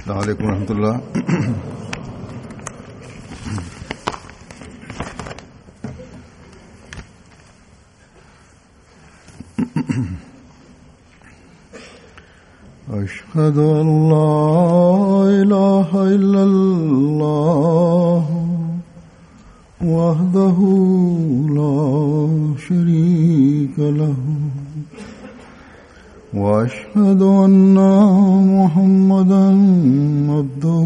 السلام علیکم ورحمۃ اللہ. اشہد ان لا الہ الا اللہ وحدہ لا شریک لہ واشهد ان محمدا عبده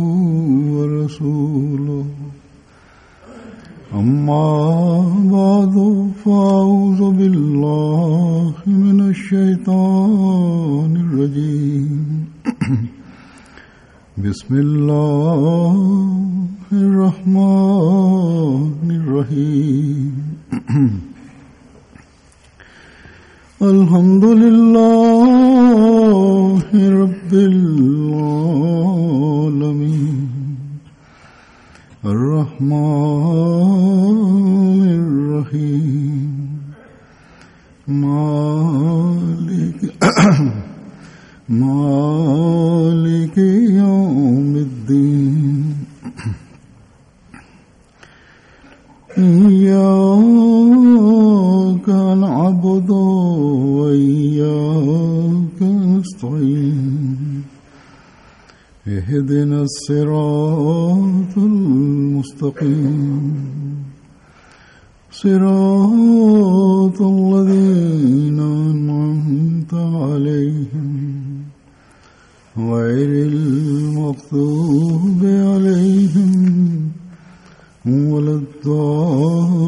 ورسوله. اما بعد فاعوذ بالله من الشیطان الرجیم. بسم اللہ الرحمن الرحیم. الحمد للہ رب العالمین الرحمن الرحیم مالک یوم الدین. إياك نعبد وإياك نستعين. اهدنا الصراط المستقيم صراط الذين أنعمت عليهم غير المغضوب عليهم ولا الضالين.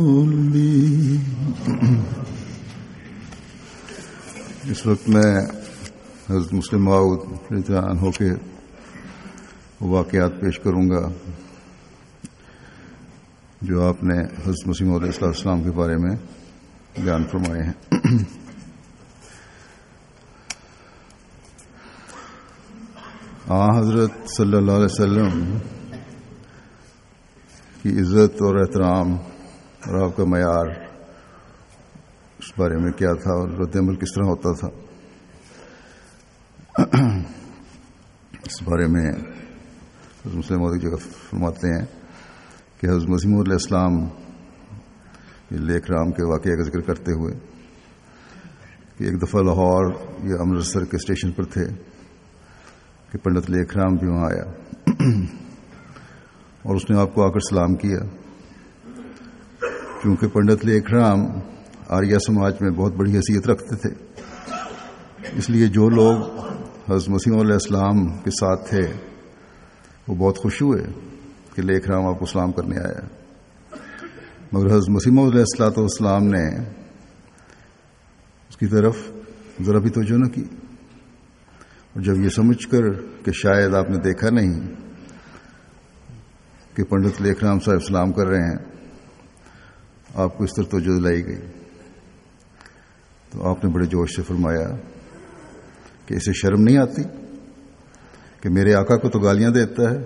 اس وقت میں حضرت مسلم موعود رضی اللہ عنہ کے واقعات پیش کروں گا جو آپ نے حضرت مسیح موعود علیہ السلام کے بارے میں بیان فرمائے ہیں. حضرت صلی اللہ علیہ وسلم کی عزت اور احترام اور آپ کا معیار اس بارے میں کیا تھا اور رد عمل کس طرح ہوتا تھا، اس بارے میں حضرت مسلم موعود جگہ فرماتے ہیں کہ حضرت مسیح موعود علیہ السلام لیک رام کے واقعے کا ذکر کرتے ہوئے کہ ایک دفعہ لاہور یا امرتسر کے اسٹیشن پر تھے کہ پنڈت لیک رام بھی وہاں آیا اور اس نے آپ کو آ کر سلام کیا. کیونکہ پنڈت لیک رام آریہ سماج میں بہت بڑی حیثیت رکھتے تھے، اس لیے جو لوگ حضرت مسیح علیہ السلام کے ساتھ تھے وہ بہت خوش ہوئے کہ لیک رام آپ کو سلام کرنے آیا. مگر حضرت مسیح علیہ السلام نے اس کی طرف ذرا بھی توجہ نہ کی، اور جب یہ سمجھ کر کہ شاید آپ نے دیکھا نہیں کہ پنڈت لیک رام صاحب سلام کر رہے ہیں، آپ کو اس طرح توجہ دلائی گئی تو آپ نے بڑے جوش سے فرمایا کہ اسے شرم نہیں آتی کہ میرے آقا کو تو گالیاں دیتا ہے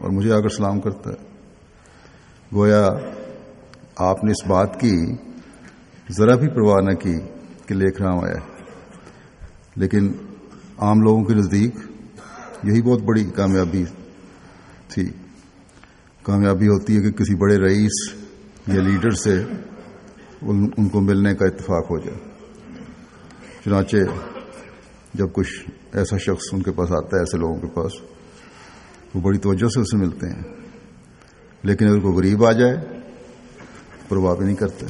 اور مجھے آ کر سلام کرتا ہے. گویا آپ نے اس بات کی ذرا بھی پرواہ نہ کی کہ لیک رام آیا، لیکن عام لوگوں کے نزدیک یہی بہت بڑی کامیابی تھی. کامیابی ہوتی ہے کہ کسی بڑے رئیس یا لیڈر سے ان کو ملنے کا اتفاق ہو جائے. چنانچہ جب کچھ ایسا شخص ان کے پاس آتا ہے، ایسے لوگوں کے پاس، وہ بڑی توجہ سے اسے ملتے ہیں، لیکن اگر کوئی غریب آ جائے پرواہ بھی نہیں کرتے.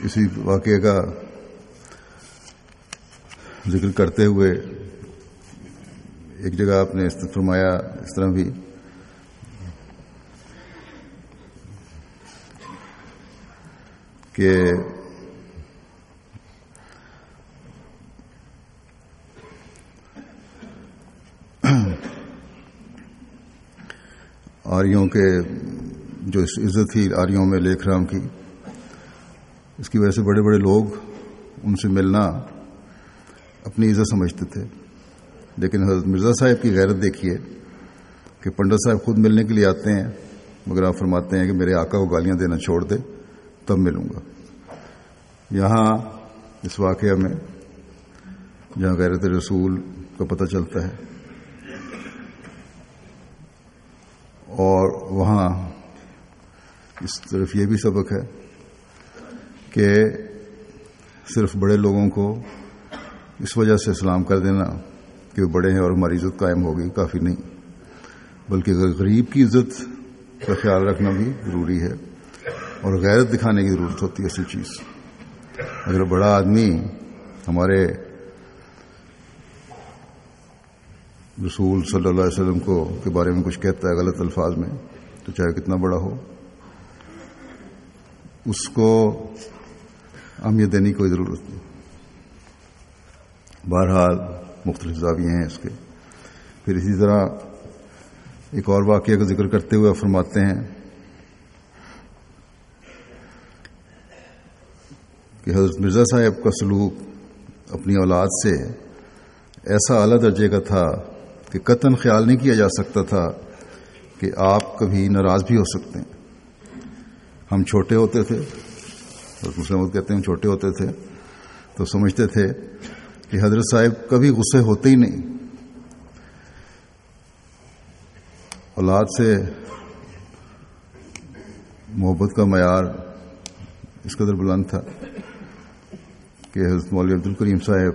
اسی واقعے کا ذکر کرتے ہوئے ایک جگہ آپ نے فرمایا اس طرح بھی کہ آریوں کے جو عزت تھی آریوں میں لیک رام کی، اس کی وجہ سے بڑے بڑے لوگ ان سے ملنا اپنی عزت سمجھتے تھے. لیکن حضرت مرزا صاحب کی غیرت دیکھیے کہ پنڈت صاحب خود ملنے کے لیے آتے ہیں، مگر آپ فرماتے ہیں کہ میرے آقا کو گالیاں دینا چھوڑ دے تب ملوں گا. یہاں اس واقعہ میں جہاں غیرت رسول کا پتہ چلتا ہے، اور وہاں اس طرف یہ بھی سبق ہے کہ صرف بڑے لوگوں کو اس وجہ سے سلام کر دینا کہ وہ بڑے ہیں اور ہماری عزت قائم ہوگی کافی نہیں، بلکہ غریب کی عزت کا خیال رکھنا بھی ضروری ہے، اور غیرت دکھانے کی ضرورت ہوتی ہے اصل چیز۔ اگر بڑا آدمی ہمارے رسول صلی اللہ علیہ وسلم کے بارے میں کچھ کہتا ہے غلط الفاظ میں، تو چاہے کتنا بڑا ہو، اس کو اہمیت دینے کی کوئی ضرورت نہیں۔ بہرحال مختلف زاویے ہیں اس کے۔ پھر اسی طرح ایک اور واقعہ کا ذکر کرتے ہوئے فرماتے ہیں کہ حضرت مرزا صاحب کا سلوک اپنی اولاد سے ایسا اعلیٰ درجے کا تھا کہ قطعاً خیال نہیں کیا جا سکتا تھا کہ آپ کبھی ناراض بھی ہو سکتے ہیں۔ ہم چھوٹے ہوتے تھے، حضرت مسلم کہتے ہیں ہم چھوٹے ہوتے تھے تو سمجھتے تھے کہ حضرت صاحب کبھی غصے ہوتے ہی نہیں۔ اولاد سے محبت کا معیار اس قدر بلند تھا کہ حضرت مولوی عبد الکریم صاحب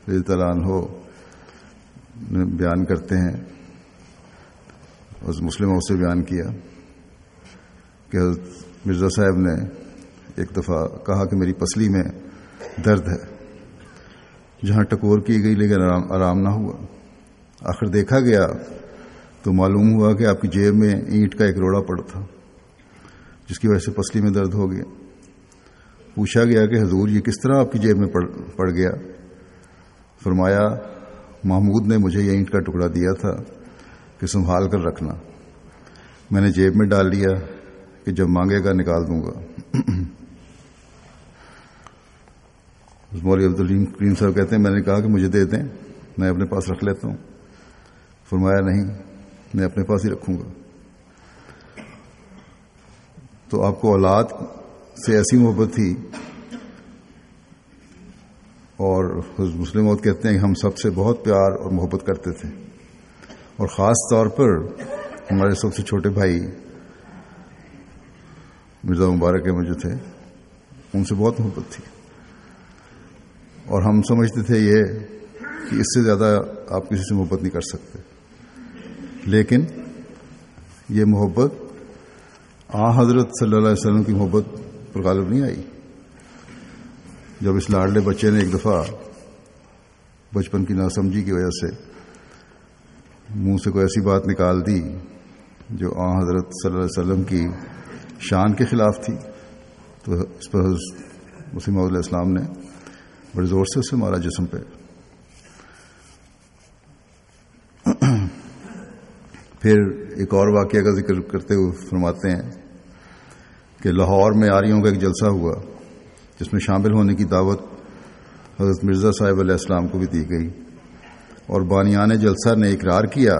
رضی اللہ عنہ بیان کرتے ہیں، حضرت مسلم سے بیان کیا کہ حضرت مرزا صاحب نے ایک دفعہ کہا کہ میری پسلی میں درد ہے، جہاں ٹکور کی گئی لیکن آرام نہ ہوا۔ آخر دیکھا گیا تو معلوم ہوا کہ آپ کی جیب میں اینٹ کا ایک روڑا پڑا تھا، جس کی وجہ سے پسلی میں درد ہو گیا۔ پوچھا گیا کہ حضور یہ کس طرح آپ کی جیب میں پڑ گیا؟ فرمایا محمود نے مجھے یہ اینٹ کا ٹکڑا دیا تھا کہ سنبھال کر رکھنا، میں نے جیب میں ڈال لیا کہ جب مانگے گا نکال دوں گا۔ مولوی عبد الکریم صاحب کہتے ہیں میں نے کہا کہ مجھے دے دیں، میں اپنے پاس رکھ لیتا ہوں۔ فرمایا نہیں، میں اپنے پاس ہی رکھوں گا۔ تو آپ کو اولاد سے ایسی محبت تھی، اور حضرت مسلم موعود کہتے ہیں کہ ہم سب سے بہت پیار اور محبت کرتے تھے، اور خاص طور پر ہمارے سب سے چھوٹے بھائی مرزا مبارک احمد جو تھے، ان سے بہت محبت تھی، اور ہم سمجھتے تھے یہ کہ اس سے زیادہ آپ کسی سے محبت نہیں کر سکتے۔ لیکن یہ محبت حضرت صلی اللہ علیہ وسلم کی محبت پر غالب نہیں آئی۔ جب اس لاڈلے بچے نے ایک دفعہ بچپن کی ناسمجھی کی وجہ سے منہ سے کوئی ایسی بات نکال دی جو حضرت صلی اللہ علیہ وسلم کی شان کے خلاف تھی، تو اس پر حضرت مسیح موعود علیہ السلام نے بڑے زور سے اسے مارا جسم پہ۔ پھر ایک اور واقعہ کا ذکر کرتے ہوئے فرماتے ہیں کہ لاہور میں آریوں کا ایک جلسہ ہوا جس میں شامل ہونے کی دعوت حضرت مرزا صاحب علیہ السلام کو بھی دی گئی، اور بانیان جلسہ نے اقرار کیا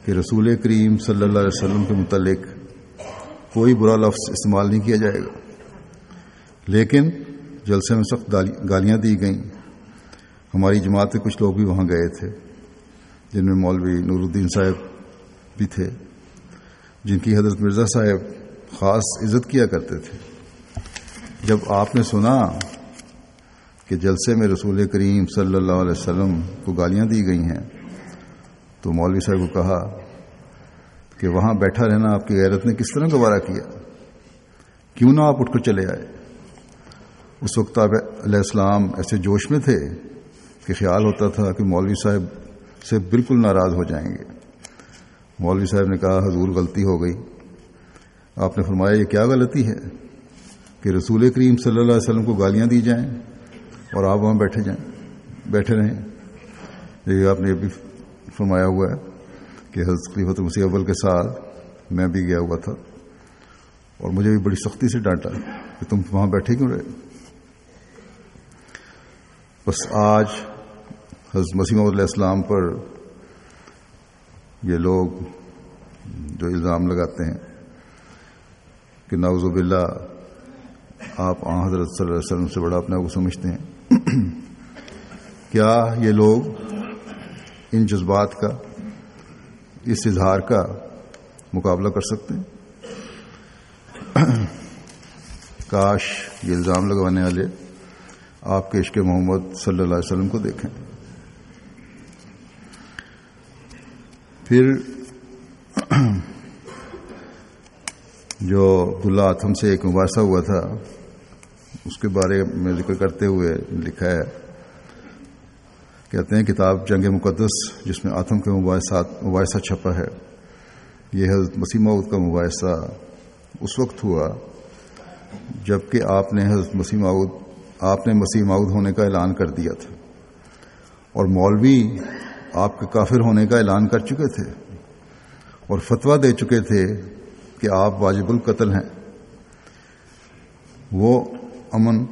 کہ رسول کریم صلی اللہ علیہ وسلم کے متعلق کوئی برا لفظ استعمال نہیں کیا جائے گا، لیکن جلسے میں سخت گالیاں دی گئیں۔ ہماری جماعت کے کچھ لوگ بھی وہاں گئے تھے، جن میں مولوی نور الدین صاحب بھی تھے، جن کی حضرت مرزا صاحب خاص عزت کیا کرتے تھے۔ جب آپ نے سنا کہ جلسے میں رسول کریم صلی اللہ علیہ وسلم کو گالیاں دی گئی ہیں، تو مولوی صاحب کو کہا کہ وہاں بیٹھا رہنا آپ کی غیرت نے کس طرح گوارا کیا، کیوں نہ آپ اٹھ کر چلے آئے۔ اس وقت آپ علیہ السلام ایسے جوش میں تھے کہ خیال ہوتا تھا کہ مولوی صاحب سے بالکل ناراض ہو جائیں گے۔ مولوی صاحب نے کہا حضور غلطی ہو گئی۔ آپ نے فرمایا یہ کیا غلطی ہے کہ رسول کریم صلی اللہ علیہ وسلم کو گالیاں دی جائیں اور آپ وہاں بیٹھے رہیں۔ یہ آپ نے بھی فرمایا ہوا ہے کہ حضرت خلیفۃ مسیح اول کے ساتھ میں بھی گیا ہوا تھا، اور مجھے بھی بڑی سختی سے ڈانٹا کہ تم وہاں بیٹھے کیوں رہے۔ بس آج حضرت مسیح موعود علیہ السلام پر یہ لوگ جو الزام لگاتے ہیں کہ نعوذ باللہ آپ حضرت صلی اللہ علیہ وسلم سے بڑا اپنے آپ کو سمجھتے ہیں، کیا یہ لوگ ان جذبات کا، اس اظہار کا مقابلہ کر سکتے ہیں؟ کاش یہ الزام لگانے والے آپ کے عشق محمد صلی اللہ علیہ وسلم کو دیکھیں۔ پھر جو عبداللہ آتھم سے ایک مباحثہ ہوا تھا، اس کے بارے میں ذکر کرتے ہوئے لکھا ہے، کہتے ہیں کتاب جنگ مقدس جس میں آتھم کے مباحثہ چھپا ہے، یہ حضرت مسیح موعود کا مباحثہ اس وقت ہوا جب کہ آپ نے مسیح موعود ہونے کا اعلان کر دیا تھا، اور مولوی آپ کے کافر ہونے کا اعلان کر چکے تھے اور فتویٰ دے چکے تھے کہ آپ واجب القتل ہیں۔ وہ امن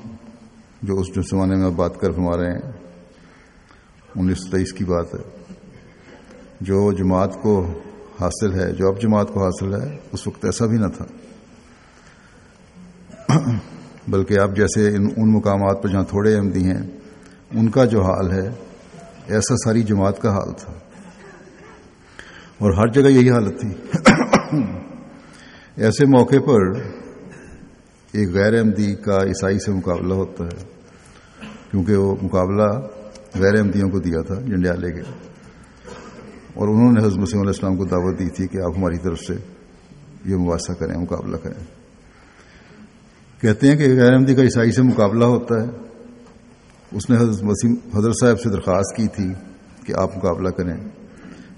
جو اس زمانے میں آپ بات کر فرما رہے ہیں 1923 کی بات ہے، جو جماعت کو حاصل ہے، جو اب جماعت کو حاصل ہے، اس وقت ایسا بھی نہ تھا، بلکہ اب جیسے ان مقامات پر جہاں تھوڑے احمدی ہیں ان کا جو حال ہے ایسا ساری جماعت کا حال تھا، اور ہر جگہ یہی حالت تھی۔ ایسے موقع پر ایک غیر احمدی کا عیسائی سے مقابلہ ہوتا ہے، کیونکہ وہ مقابلہ غیر احمدیوں کو دیا تھا جنڈیالے کے، اور انہوں نے حضرت مسیح علیہ السلام کو دعوت دی تھی کہ آپ ہماری طرف سے یہ مباحثہ کریں، مقابلہ کریں۔ کہتے ہیں کہ غیر احمدی کا عیسائی سے مقابلہ ہوتا ہے، اس نے حضرت صاحب سے درخواست کی تھی کہ آپ مقابلہ کریں،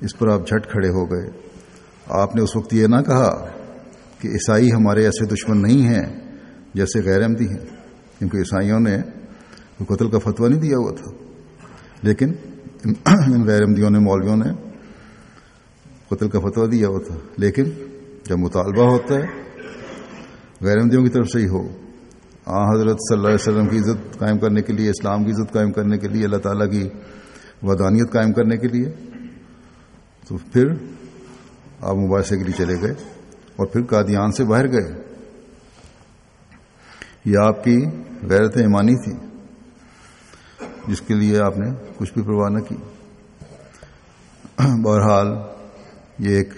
اس پر آپ جھٹ کھڑے ہو گئے۔ آپ نے اس وقت یہ نہ کہا کہ عیسائی ہمارے ایسے دشمن نہیں ہیں جیسے غیر احمدی ہیں، کیونکہ عیسائیوں نے قتل کا فتویٰ نہیں دیا ہوا تھا، لیکن ان غیر احمدیوں نے، مولویوں نے قتل کا فتویٰ دیا ہوا تھا۔ لیکن جب مطالبہ ہوتا ہے غیر احمدیوں کی طرف سے ہی ہو، حضرت صلی اللہ علیہ وسلم کی عزت قائم کرنے کے لیے، اسلام کی عزت قائم کرنے کے لیے، اللہ تعالیٰ کی وحدانیت قائم کرنے کے لیے، تو پھر آپ مباحثے کے لیے چلے گئے اور پھر قادیان سے باہر گئے۔ یہ آپ کی غیرت ایمانی تھی جس کے لیے آپ نے کچھ بھی پرواہ نہ کی۔ بہرحال یہ ایک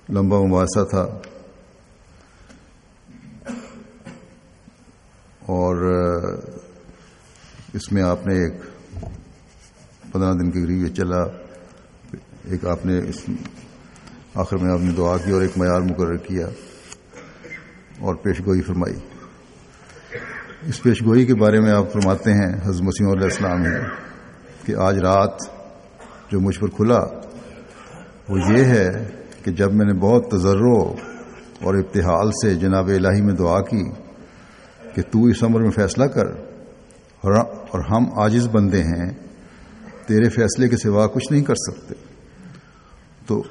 لمبا مباحثہ تھا، اور اس میں آپ نے ایک 15 دن کے قریب یہ چلا۔ ایک آپ نے آخر میں آپ نے دعا کی اور ایک معیار مقرر کیا اور پیشگوئی فرمائی۔ اس پیشگوئی کے بارے میں آپ فرماتے ہیں حضرت مسیح علیہ السلام نے کہ آج رات جو مجھ پر کھلا وہ یہ ہے کہ جب میں نے بہت تضرع اور ابتحال سے جناب الہی میں دعا کی کہ تو اس امر میں فیصلہ کر، اور ہم عاجز بندے ہیں، تیرے فیصلے کے سوا کچھ نہیں کر سکتے، تو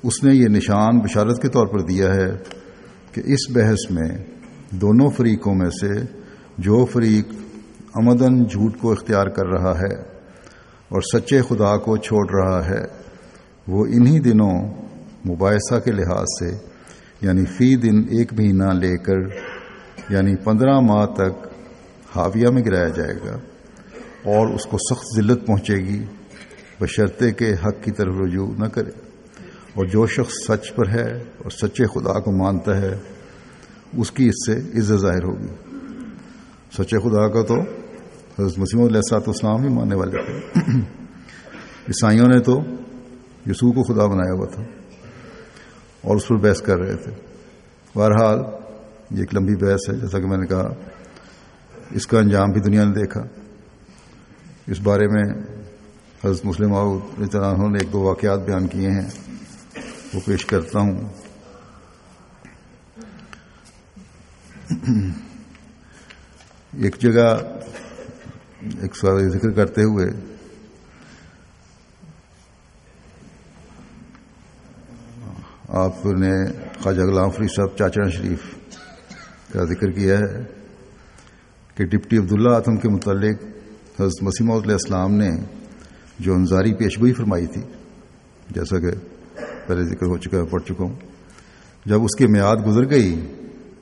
اس نے یہ نشان بشارت کے طور پر دیا ہے کہ اس بحث میں دونوں فریقوں میں سے جو فریق عمدن جھوٹ کو اختیار کر رہا ہے اور سچے خدا کو چھوڑ رہا ہے، وہ انہی دنوں مباحثہ کے لحاظ سے یعنی فی دن 1 مہینہ لے کر یعنی 15 ماہ تک حاویہ میں گرایا جائے گا، اور اس کو سخت ذلت پہنچے گی بشرطے کہ حق کی طرف رجوع نہ کرے، اور جو شخص سچ پر ہے اور سچے خدا کو مانتا ہے اس کی اس سے عزت ظاہر ہوگی۔ سچے خدا کا تو حضرت مسیح علیہ السلام ہی ماننے والے تھے، عیسائیوں نے تو یسوع کو خدا بنایا ہوا تھا اور اس پر بحث کر رہے تھے۔ بہرحال یہ ایک لمبی بحث ہے، جیسا کہ میں نے کہا، اس کا انجام بھی دنیا نے دیکھا۔ اس بارے میں حضرت مسلم موعود رضی اللہ عنہ نے 1-2 واقعات بیان کیے ہیں، وہ پیش کرتا ہوں۔ ایک جگہ ایک سوال ذکر کرتے ہوئے آپ نے خواجہ غلام فرید صاحب چاچڑا شریف کا ذکر کیا ہے کہ ڈپٹی عبداللہ آتم کے متعلق حضرت مسیح موعود علیہ السلام نے جو انذاری پیشگوئی فرمائی تھی، جیسا کہ پہلے ذکر ہو چکا ہے، پڑھ چکا ہوں، جب اس کی میعاد گزر گئی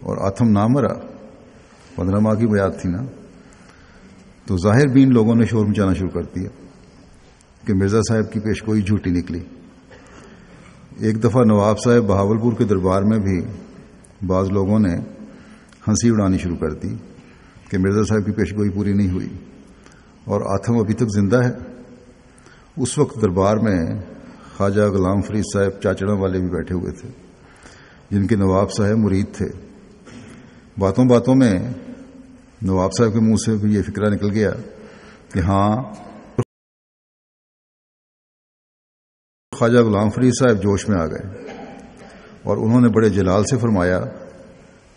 اور آتم نہ مرا، 15 ماہ کی میعاد تھی نا، تو ظاہر بین لوگوں نے شور مچانا شروع کر دیا کہ مرزا صاحب کی پیشگوئی جھوٹی نکلی۔ ایک دفعہ نواب صاحب بہاولپور کے دربار میں بھی بعض لوگوں نے ہنسی اڑانی شروع کر دی کہ مرزا صاحب کی پیشگوئی پوری نہیں ہوئی اور آتھم ابھی تک زندہ ہے۔ اس وقت دربار میں خواجہ غلام فرید صاحب چاچڑا والے بھی بیٹھے ہوئے تھے، جن کے نواب صاحب مرید تھے۔ باتوں باتوں میں نواب صاحب کے منہ سے بھی یہ فکرہ نکل گیا کہ ہاں خواجہ غلام فرید صاحب جوش میں آ گئے اور انہوں نے بڑے جلال سے فرمایا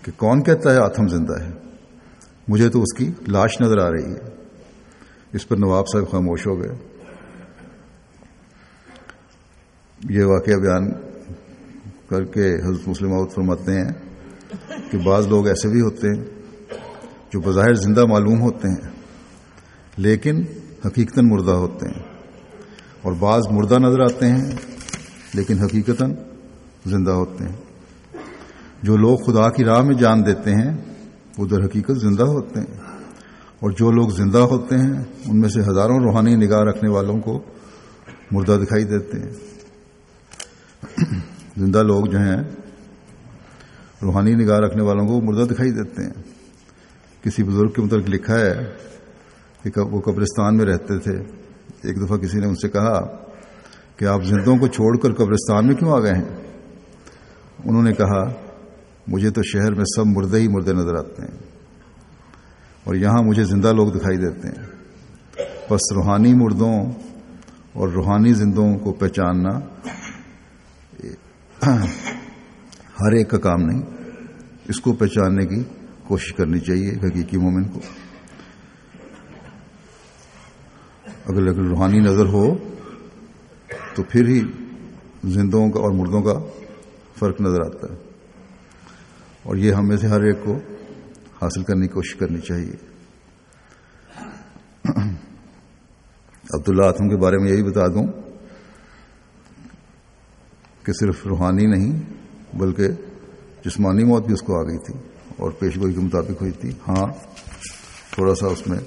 کہ کون کہتا ہے آتھم زندہ ہے؟ مجھے تو اس کی لاش نظر آ رہی ہے۔ اس پر نواب صاحب خاموش ہو گئے۔ یہ واقعہ بیان کر کے حضرت مسلم موعود فرماتے ہیں کہ بعض لوگ ایسے بھی ہوتے ہیں جو بظاہر زندہ معلوم ہوتے ہیں لیکن حقیقتاً مردہ ہوتے ہیں، اور بعض مردہ نظر آتے ہیں لیکن حقیقتاً زندہ ہوتے ہیں۔ جو لوگ خدا کی راہ میں جان دیتے ہیں وہ در حقیقت زندہ ہوتے ہیں، اور جو لوگ زندہ ہوتے ہیں ان میں سے ہزاروں روحانی نگاہ رکھنے والوں کو مردہ دکھائی دیتے ہیں۔ زندہ لوگ جو ہیں روحانی نگاہ رکھنے والوں کو مردہ دکھائی دیتے ہیں۔ کسی بزرگ کے متعلق لکھا ہے کہ وہ قبرستان میں رہتے تھے۔ ایک دفعہ کسی نے ان سے کہا کہ آپ زندوں کو چھوڑ کر قبرستان میں کیوں آ گئے ہیں؟ انہوں نے کہا مجھے تو شہر میں سب مردے ہی مردے نظر آتے ہیں اور یہاں مجھے زندہ لوگ دکھائی دیتے ہیں، بس روحانی مردوں اور روحانی زندوں کو پہچاننا ہر ایک کا کام نہیں، اس کو پہچاننے کی کوشش کرنی چاہیے حقیقی مومن کو۔ اگر روحانی نظر ہو تو پھر ہی زندوں کا اور مردوں کا فرق نظر آتا ہے، اور یہ ہم میں سے ہر ایک کو حاصل کرنے کی کوشش کرنی چاہیے۔ عبداللہ آتم کے بارے میں یہی بتا دوں کہ صرف روحانی نہیں بلکہ جسمانی موت بھی اس کو آ گئی تھی اور پیشگوئی کے مطابق ہوئی تھی۔ ہاں تھوڑا سا اس میں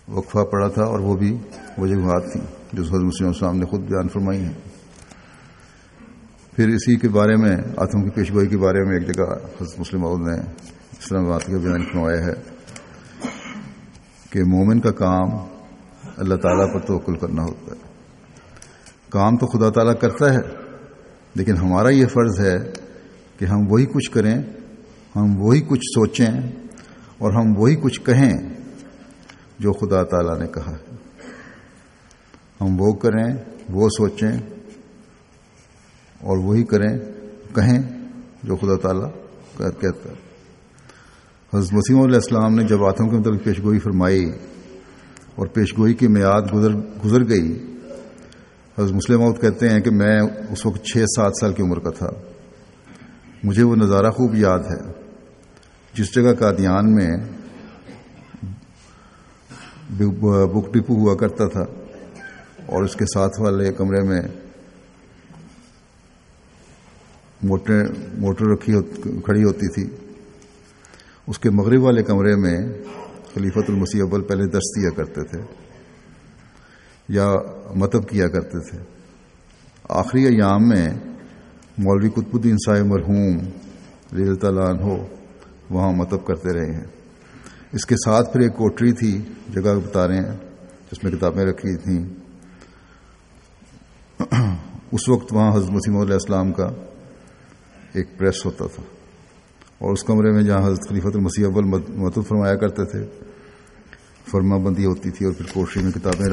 وقفہ پڑا تھا، اور وہ بھی وجوہات تھیں جو حضرت مسلم السلام نے خود بیان فرمائی ہیں۔ پھر اسی کے بارے میں آتم کی پیشگوئی کے بارے میں ایک جگہ حضرت مسلم موعود نے اس طرح بات کا بیان فرمایا ہے کہ مومن کا کام اللہ تعالیٰ پر توکل کرنا ہوتا ہے۔ کام تو خدا تعالیٰ کرتا ہے، لیکن ہمارا یہ فرض ہے کہ ہم وہی کچھ کریں، ہم وہی کچھ سوچیں اور ہم وہی کچھ کہیں جو خدا تعالیٰ نے کہا ہے۔ ہم وہ کریں، وہ سوچیں اور وہی کریں، کہیں جو خدا تعالیٰ کہتا ہے۔ حضرت مسیح علیہ السلام نے جب آتم کے متعلق پیشگوئی فرمائی اور پیشگوئی کی میعاد گزر گئی، حضرت مسلم موعود کہتے ہیں کہ میں اس وقت 6-7 سال کی عمر کا تھا۔ مجھے وہ نظارہ خوب یاد ہے، جس جگہ قادیان میں بک ڈپو ہوا کرتا تھا اور اس کے ساتھ والے کمرے میں موٹر کھڑی ہوتی تھی۔ اس کے مغرب والے کمرے میں خلیفۃ المسیح اول پہلے درس دیا کرتے تھے یا مطب کیا کرتے تھے۔ آخری ایام میں مولوی قطب الدین صاحب مرحوم رضی اللہ تعالیٰ عنہ وہاں مطب کرتے رہے ہیں۔ اس کے ساتھ پھر ایک کوٹری تھی، جگہ بتا رہے ہیں، جس میں کتابیں رکھی تھیں۔ اس وقت وہاں حضرت مسیح علیہ السلام کا ایک پریس ہوتا تھا، اور اس کمرے میں جہاں حضرت خلیفۃ المسیح اول مطب فرمایا کرتے تھے، فرما بندی ہوتی تھی اور پھر کوٹری میں کتابیں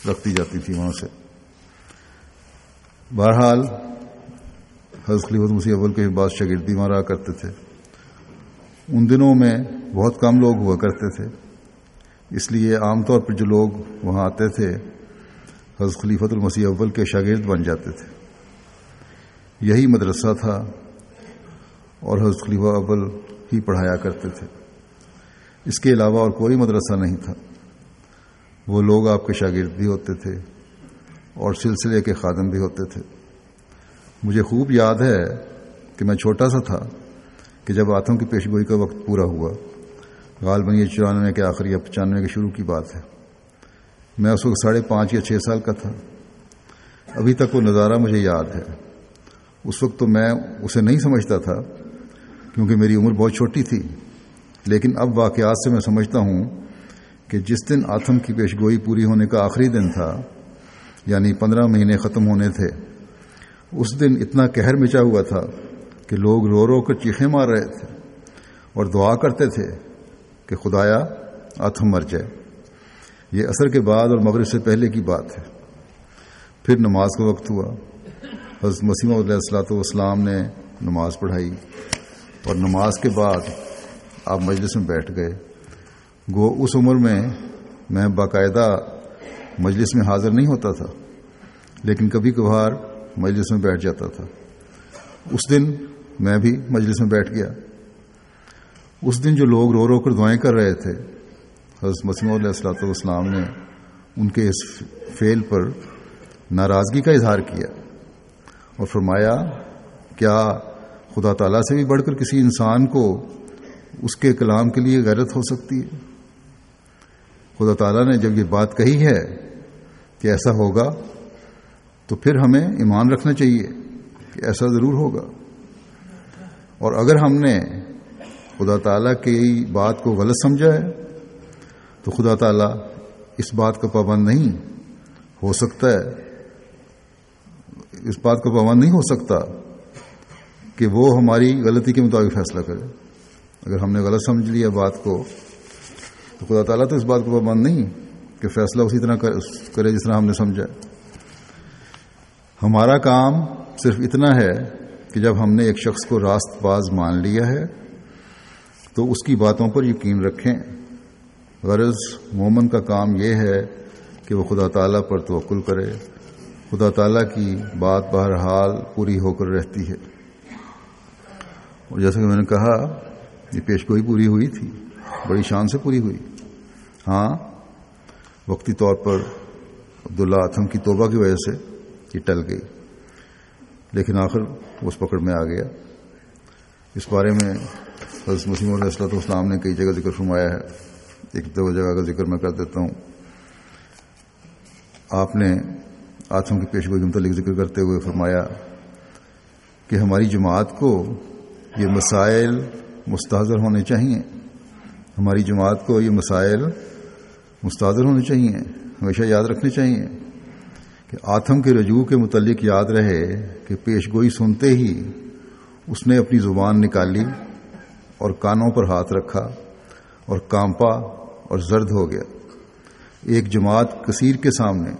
رکھتی جاتی تھی وہاں سے۔ بہرحال حضرت خلیفۃ المسیح اول کے بعض شاگردی وہاں رہا کرتے تھے۔ ان دنوں میں بہت کم لوگ ہوا کرتے تھے، اس لیے عام طور پر جو لوگ وہاں آتے تھے حضرت خلیفۃ المسیح اول کے شاگرد بن جاتے تھے۔ یہی مدرسہ تھا اور حضرت خلیفہ اول ہی پڑھایا کرتے تھے۔ اس کے علاوہ اور کوئی مدرسہ نہیں تھا۔ وہ لوگ آپ کے شاگرد بھی ہوتے تھے اور سلسلے کے خادم بھی ہوتے تھے۔ مجھے خوب یاد ہے کہ میں چھوٹا سا تھا کہ جب آتم کی پیشگوئی کا وقت پورا ہوا غالباً یہ 94 کے آخری یا 95 کے شروع کی بات ہے. میں اس وقت 5.5 یا 6 سال کا تھا. ابھی تک وہ نظارہ مجھے یاد ہے. اس وقت تو میں اسے نہیں سمجھتا تھا کیونکہ میری عمر بہت چھوٹی تھی، لیکن اب واقعات سے میں سمجھتا ہوں کہ جس دن آتم کی پیشگوئی پوری ہونے کا آخری دن تھا، یعنی 15 مہینے ختم ہونے تھے، اس دن اتنا قہر مچا ہوا تھا کہ لوگ رو رو کر چیخیں مار رہے تھے اور دعا کرتے تھے کہ خدایا آتم مر جائے. یہ عصر کے بعد اور مغرب سے پہلے کی بات ہے. پھر نماز کا وقت ہوا. حضرت مسیح موعود علیہ الصلوۃ والسلام نے نماز پڑھائی اور نماز کے بعد آپ مجلس میں بیٹھ گئے. گو اس عمر میں باقاعدہ مجلس میں حاضر نہیں ہوتا تھا، لیکن کبھی کبھار مجلس میں بیٹھ جاتا تھا. اس دن میں بھی مجلس میں بیٹھ گیا. اس دن جو لوگ رو رو کر دعائیں کر رہے تھے، حضرت مسیح موعود علیہ الصلوۃ والسلام نے ان کے اس فعل پر ناراضگی کا اظہار کیا اور فرمایا، کیا خدا تعالیٰ سے بھی بڑھ کر کسی انسان کو اس کے کلام کے لیے غیرت ہو سکتی ہے؟ خدا تعالیٰ نے جب یہ بات کہی ہے کہ ایسا ہوگا تو پھر ہمیں ایمان رکھنا چاہیے کہ ایسا ضرور ہوگا. اور اگر ہم نے خدا تعالیٰ کی بات کو غلط سمجھا ہے تو خدا تعالیٰ اس بات کا پابند نہیں ہو سکتا ہے، اس بات کا پابند نہیں ہو سکتا کہ وہ ہماری غلطی کے مطابق فیصلہ کرے. اگر ہم نے غلط سمجھ لیا بات کو تو خدا تعالیٰ تو اس بات کو پابند نہیں کہ فیصلہ اسی طرح کرے جس طرح ہم نے سمجھا. ہمارا کام صرف اتنا ہے کہ جب ہم نے ایک شخص کو راست باز مان لیا ہے تو اس کی باتوں پر یقین رکھیں. غرض مومن کا کام یہ ہے کہ وہ خدا تعالیٰ پر توکل کرے. خدا تعالیٰ کی بات بہرحال پوری ہو کر رہتی ہے. اور جیسا کہ میں نے کہا، یہ پیشگوئی پوری ہوئی تھی، بڑی شان سے پوری ہوئی. ہاں، وقتی طور پر عبداللہ آتم کی توبہ کی وجہ سے یہ ٹل گئی، لیکن آخر وہ اس پکڑ میں آ گیا. اس بارے میں حضرت مسیح موعود علیہ الصلوۃ والسلام نے کئی جگہ ذکر فرمایا ہے. ایک دو جگہ کا ذکر میں کر دیتا ہوں. آپ نے آتم کی پیشگوئی کے متعلق ذکر کرتے ہوئے فرمایا کہ ہماری جماعت کو یہ مسائل مستحضر ہونے چاہیے. ہماری جماعت کو یہ مسائل مستحضر ہونے چاہیے، ہمیشہ یاد رکھنے چاہیے کہ آتم کے رجوع کے متعلق یاد رہے کہ پیشگوئی سنتے ہی اس نے اپنی زبان نکالی اور کانوں پر ہاتھ رکھا اور کانپا اور زرد ہو گیا. ایک جماعت کثیر کے سامنے،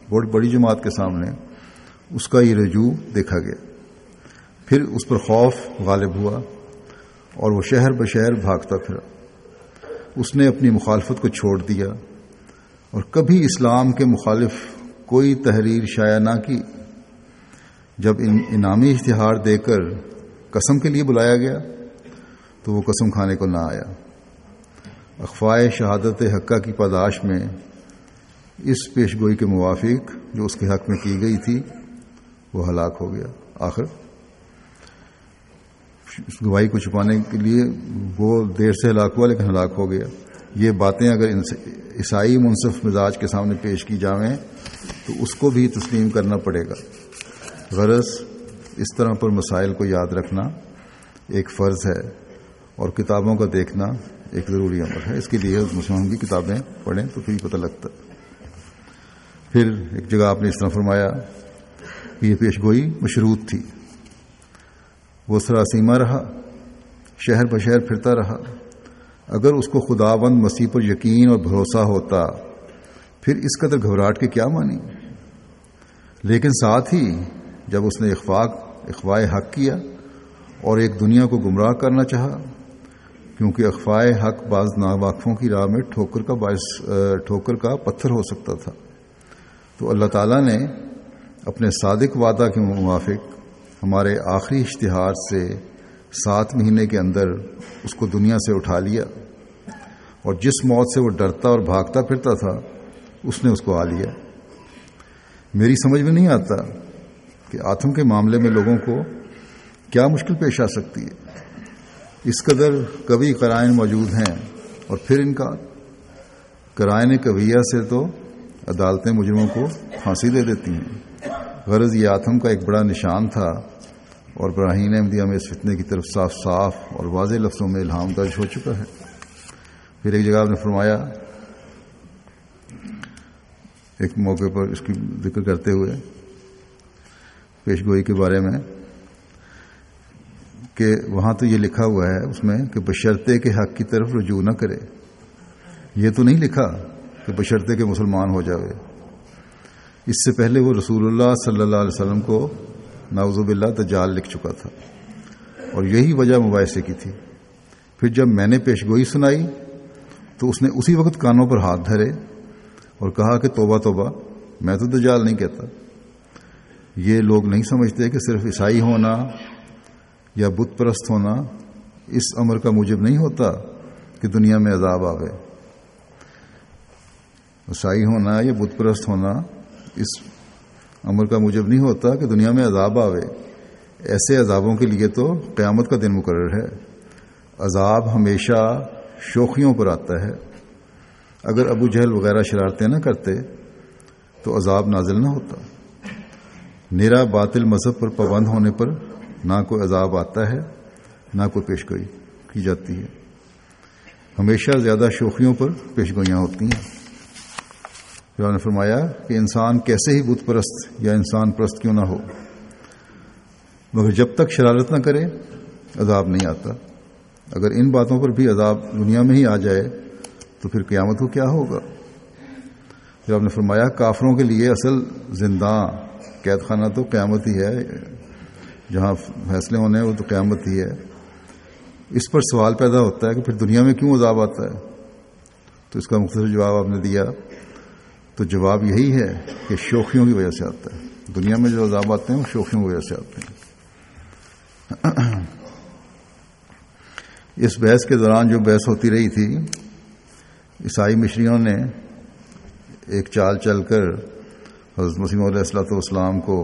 بہت بڑی جماعت کے سامنے اس کا یہ رجوع دیکھا گیا. پھر اس پر خوف غالب ہوا اور وہ شہر بشہر بھاگتا پھرا. اس نے اپنی مخالفت کو چھوڑ دیا اور کبھی اسلام کے مخالف کوئی تحریر شائع نہ کی. جب انعامی اشتہار دے کر قسم کے لیے بلایا گیا تو وہ قسم کھانے کو نہ آیا. اخفائے شہادت حقہ کی پاداش میں اس پیشگوئی کے موافق جو اس کے حق میں کی گئی تھی وہ ہلاک ہو گیا. آخر اس گواہی کو چھپانے کے لیے وہ دیر سے ہلاک ہوا، لیکن ہلاک ہو گیا. یہ باتیں اگر عیسائی منصف مزاج کے سامنے پیش کی جائیں تو اس کو بھی تسلیم کرنا پڑے گا. غرض اس طرح پر مسائل کو یاد رکھنا ایک فرض ہے اور کتابوں کا دیکھنا ایک ضروری عمل ہے. اس کے لیے مسلمان کی کتابیں پڑھیں تو پھر پتہ لگتا. پھر ایک جگہ آپ نے اس طرح فرمایا کہ یہ پیشگوئی مشروط تھی. وہ سراسیمہ رہا، شہر بشہر پھرتا رہا. اگر اس کو خداوند مسیح پر یقین اور بھروسہ ہوتا پھر اس قدر گھبراہٹ کے کیا مانی. لیکن ساتھ ہی جب اس نے اخفائے حق کیا اور ایک دنیا کو گمراہ کرنا چاہا، کیونکہ اخفائے حق بعض ناواقفوں کی راہ میں ٹھوکر کا پتھر ہو سکتا تھا، تو اللہ تعالیٰ نے اپنے صادق وعدہ کے موافق ہمارے آخری اشتہار سے 7 مہینے کے اندر اس کو دنیا سے اٹھا لیا، اور جس موت سے وہ ڈرتا اور بھاگتا پھرتا تھا اس نے اس کو آ لیا. میری سمجھ میں نہیں آتا کہ آتم کے معاملے میں لوگوں کو کیا مشکل پیش آ سکتی ہے. اس قدر قوی قرائن موجود ہیں اور پھر انکار۔ قرائن قویہ سے تو عدالتیں مجرموں کو پھانسی دے دیتی ہیں۔ غرض یہ آتم کا ایک بڑا نشان تھا، اور براہین احمدیہ میں اس فتنے کی طرف صاف صاف اور واضح لفظوں میں الہام درج ہو چکا ہے۔ پھر ایک جگہ آپ نے فرمایا، ایک موقع پر اس کی ذکر کرتے ہوئے پیش گوئی کے بارے میں، کہ وہاں تو یہ لکھا ہوا ہے اس میں کہ بشرطے کے حق کی طرف رجوع نہ کرے، یہ تو نہیں لکھا کہ بشرطے کے مسلمان ہو جاوے۔ اس سے پہلے وہ رسول اللہ صلی اللہ علیہ وسلم کو نعوذ باللہ دجال لکھ چکا تھا، اور یہی وجہ مباحثے کی تھی۔ پھر جب میں نے پیشگوئی سنائی تو اس نے اسی وقت کانوں پر ہاتھ دھرے اور کہا کہ توبہ توبہ، میں تو دجال نہیں کہتا۔ یہ لوگ نہیں سمجھتے کہ صرف عیسائی ہونا یا بت پرست ہونا اس امر کا موجب نہیں ہوتا کہ دنیا میں عذاب آوے۔ عیسائی ہونا یا بت پرست ہونا اس امر کا موجب نہیں ہوتا کہ دنیا میں عذاب آوے۔ ایسے عذابوں کے لیے تو قیامت کا دن مقرر ہے۔ عذاب ہمیشہ شوخیوں پر آتا ہے۔ اگر ابو جہل وغیرہ شرارتیں نہ کرتے تو عذاب نازل نہ ہوتا۔ نیرا باطل مذہب پر پابند ہونے پر نہ کوئی عذاب آتا ہے، نہ کوئی پیشگوئی کی جاتی ہے۔ ہمیشہ زیادہ شوخیوں پر پیشگوئیاں ہوتی ہیں۔ پھر انہوں نے فرمایا کہ انسان کیسے ہی بت پرست یا انسان پرست کیوں نہ ہو، مگر جب تک شرارت نہ کرے عذاب نہیں آتا۔ اگر ان باتوں پر بھی عذاب دنیا میں ہی آ جائے تو پھر قیامت کو کیا ہوگا؟ پھر آپ نے فرمایا کافروں کے لیے اصل زنداں قید خانہ تو قیامت ہی ہے، جہاں فیصلے ہونے ہیں وہ تو قیامت ہی ہے۔ اس پر سوال پیدا ہوتا ہے کہ پھر دنیا میں کیوں عذاب آتا ہے؟ تو اس کا مختصر جواب آپ نے دیا، تو جواب یہی ہے کہ شوخیوں کی وجہ سے آتا ہے۔ دنیا میں جو عذاب آتے ہیں وہ شوخیوں کی وجہ سے آتے ہیں۔ اس بحث کے دوران جو بحث ہوتی رہی تھی، عیسائی مشریوں نے ایک چال چل کر حضرت مسیح موعود علیہ السلام کو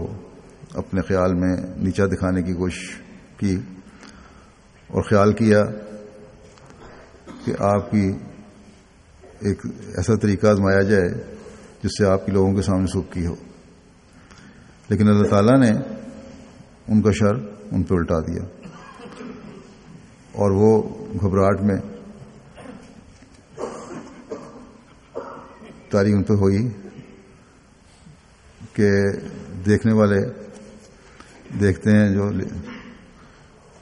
اپنے خیال میں نیچا دکھانے کی کوشش کی، اور خیال کیا کہ آپ کی ایک ایسا طریقہ آزمایا جائے جس سے آپ کی لوگوں کے سامنے سبکی ہو۔ لیکن اللہ تعالیٰ نے ان کا شر ان پہ الٹا دیا، اور وہ گھبراہٹ میں تاری ان پہ ہوئی کہ دیکھنے والے دیکھتے ہیں، جو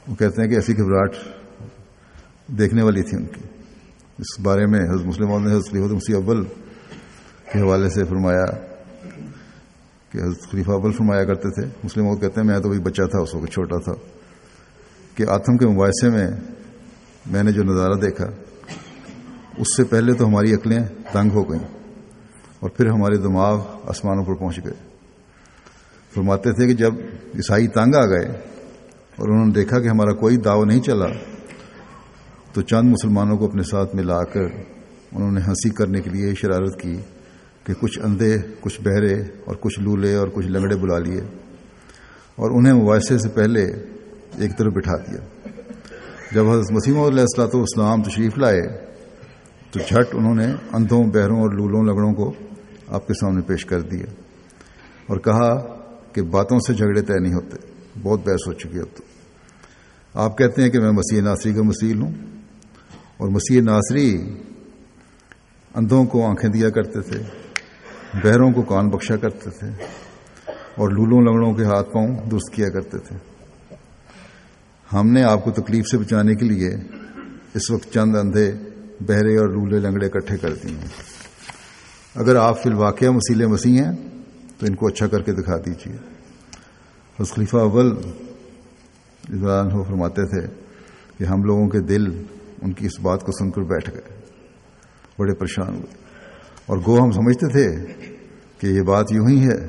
وہ کہتے ہیں کہ ایسی گھبراہٹ دیکھنے والی تھی ان کی۔ اس بارے میں حضرت مسلم موعود نے حضرت خلیفہ مسیح اول کے حوالے سے فرمایا کہ حضرت خلیفہ اول فرمایا کرتے تھے، مسلم موعود کہتے ہیں میں تو وہی بچہ تھا، اس وقت چھوٹا تھا، کہ آتم کے مباحثے میں نے جو نظارہ دیکھا اس سے پہلے تو ہماری عقلیں تنگ ہو گئیں اور پھر ہمارے دماغ آسمانوں پر پہنچ گئے۔ فرماتے تھے کہ جب عیسائی تنگ آ گئے اور انہوں نے دیکھا کہ ہمارا کوئی داو نہیں چلا تو چند مسلمانوں کو اپنے ساتھ ملا کر انہوں نے ہنسی کرنے کے لیے شرارت کی کہ کچھ اندھے، کچھ بہرے اور کچھ لولے اور کچھ لنگڑے بلا لیے اور انہیں مباحثے سے پہلے ایک طرف بٹھا دیا۔ جب حضرت مسیح موعود علیہ السلام تشریف لائے تو جھٹ انہوں نے اندھوں، بہروں اور لولوں لنگڑوں کو آپ کے سامنے پیش کر دیا اور کہا کہ باتوں سے جھگڑے طے نہیں ہوتے، بہت بحث ہو چکی اب تو۔ آپ کہتے ہیں کہ میں مسیح ناصری کا مسیل ہوں، اور مسیح ناصری اندھوں کو آنکھیں دیا کرتے تھے، بہروں کو کان بخشا کرتے تھے اور لولوں لنگڑوں کے ہاتھ پاؤں درست کیا کرتے تھے۔ ہم نے آپ کو تکلیف سے بچانے کے لیے اس وقت چند اندھے، بہرے اور لولے لنگڑے اکٹھے کر دیے ہیں۔ اگر آپ فی الواقعہ مسیح مسیح ہیں تو ان کو اچھا کر کے دکھا دیجیے۔ حضرت خلیفہ اول عنہ فرماتے تھے کہ ہم لوگوں کے دل ان کی اس بات کو سن کر بیٹھ گئے، بڑے پریشان ہوئے، اور گو ہم سمجھتے تھے کہ یہ بات یوں ہی ہے،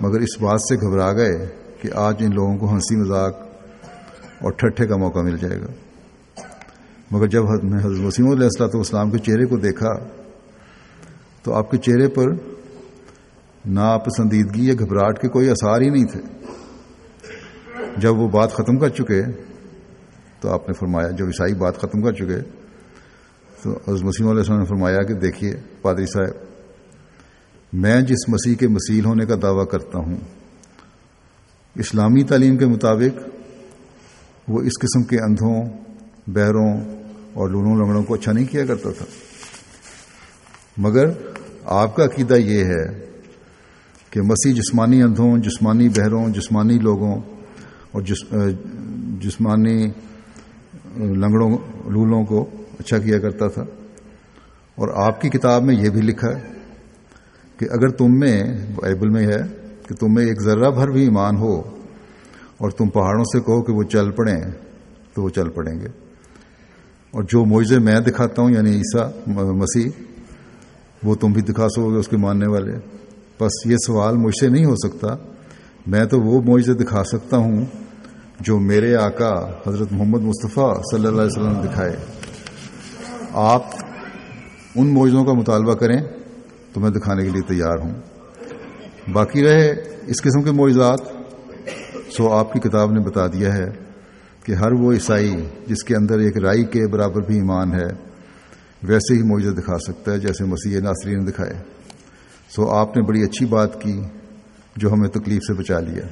مگر اس بات سے گھبرا گئے کہ آج ان لوگوں کو ہنسی مذاق اور ٹھٹھے کا موقع مل جائے گا۔ مگر جب میں حضرت مسیح موعود علیہ السلام کے چہرے کو دیکھا تو آپ کے چہرے پر ناپسندیدگی یا گھبراہٹ کے کوئی آثار ہی نہیں تھے۔ جب وہ بات ختم کر چکے تو آپ نے فرمایا، جب عیسائی بات ختم کر چکے تو حضرت مسیح علیہ السلام نے فرمایا کہ دیکھیے پادری صاحب، میں جس مسیح کے مسیح ہونے کا دعویٰ کرتا ہوں، اسلامی تعلیم کے مطابق وہ اس قسم کے اندھوں، بہروں اور لونوں لنگڑوں کو اچھا نہیں کیا کرتا تھا، مگر آپ کا عقیدہ یہ ہے کہ مسیح جسمانی اندھوں، جسمانی بہروں، جسمانی لوگوں اور جسمانی لنگڑوں لولوں کو اچھا کیا کرتا تھا۔ اور آپ کی کتاب میں یہ بھی لکھا ہے کہ اگر تم میں، بائبل میں ہے کہ تم میں ایک ذرہ بھر بھی ایمان ہو اور تم پہاڑوں سے کہو کہ وہ چل پڑیں تو وہ چل پڑیں گے۔ اور جو معجزے میں دکھاتا ہوں، یعنی عیسیٰ مسیح، وہ تم بھی دکھا سکو گے اس کے ماننے والے۔ بس یہ سوال مجھ سے نہیں ہو سکتا، میں تو وہ معجزے دکھا سکتا ہوں جو میرے آقا حضرت محمد مصطفیٰ صلی اللہ علیہ وسلم نے دکھائے۔ آپ ان معجزوں کا مطالبہ کریں تو میں دکھانے کے لیے تیار ہوں۔ باقی رہے اس قسم کے معجزات، سو آپ کی کتاب نے بتا دیا ہے کہ ہر وہ عیسائی جس کے اندر ایک رائی کے برابر بھی ایمان ہے ویسے ہی معجزے دکھا سکتا ہے جیسے مسیح ناصری نے دکھائے۔ سو آپ نے بڑی اچھی بات کی جو ہمیں تکلیف سے بچا لیا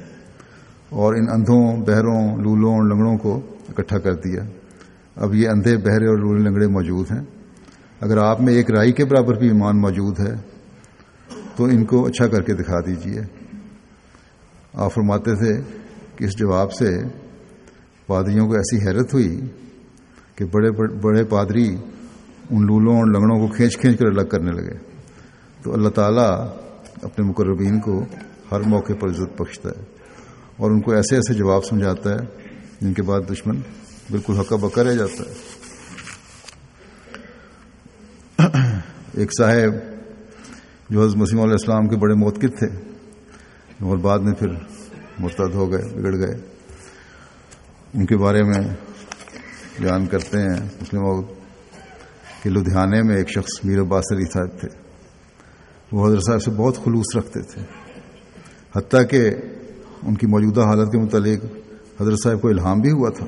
اور ان اندھوں، بہروں، لولوں اور لنگڑوں کو اکٹھا کر دیا۔ اب یہ اندھے، بہرے اور لولے لنگڑے موجود ہیں۔ اگر آپ میں ایک رائی کے برابر بھی ایمان موجود ہے تو ان کو اچھا کر کے دکھا دیجئے۔ آپ فرماتے تھے کہ اس جواب سے پادریوں کو ایسی حیرت ہوئی کہ بڑے پادری ان لولوں اور لنگڑوں کو کھینچ کر الگ کرنے لگے۔ تو اللہ تعالیٰ اپنے مقربین کو ہر موقع پر عزت بخشتا ہے اور ان کو ایسے ایسے جواب سمجھاتا ہے جن کے بعد دشمن بالکل ہکا بکا رہ جاتا ہے۔ ایک صاحب جو حضرت مسیح علیہ السلام کے بڑے موتقد تھے اور بعد میں پھر مرتد ہو گئے، بگڑ گئے، ان کے بارے میں بیان کرتے ہیں مسلم کہ لدھیانے میں ایک شخص میر عباس علی صاحب تھے۔ وہ حضرت صاحب سے بہت خلوص رکھتے تھے، حتیٰ کہ ان کی موجودہ حالت کے متعلق حضرت صاحب کو الہام بھی ہوا تھا۔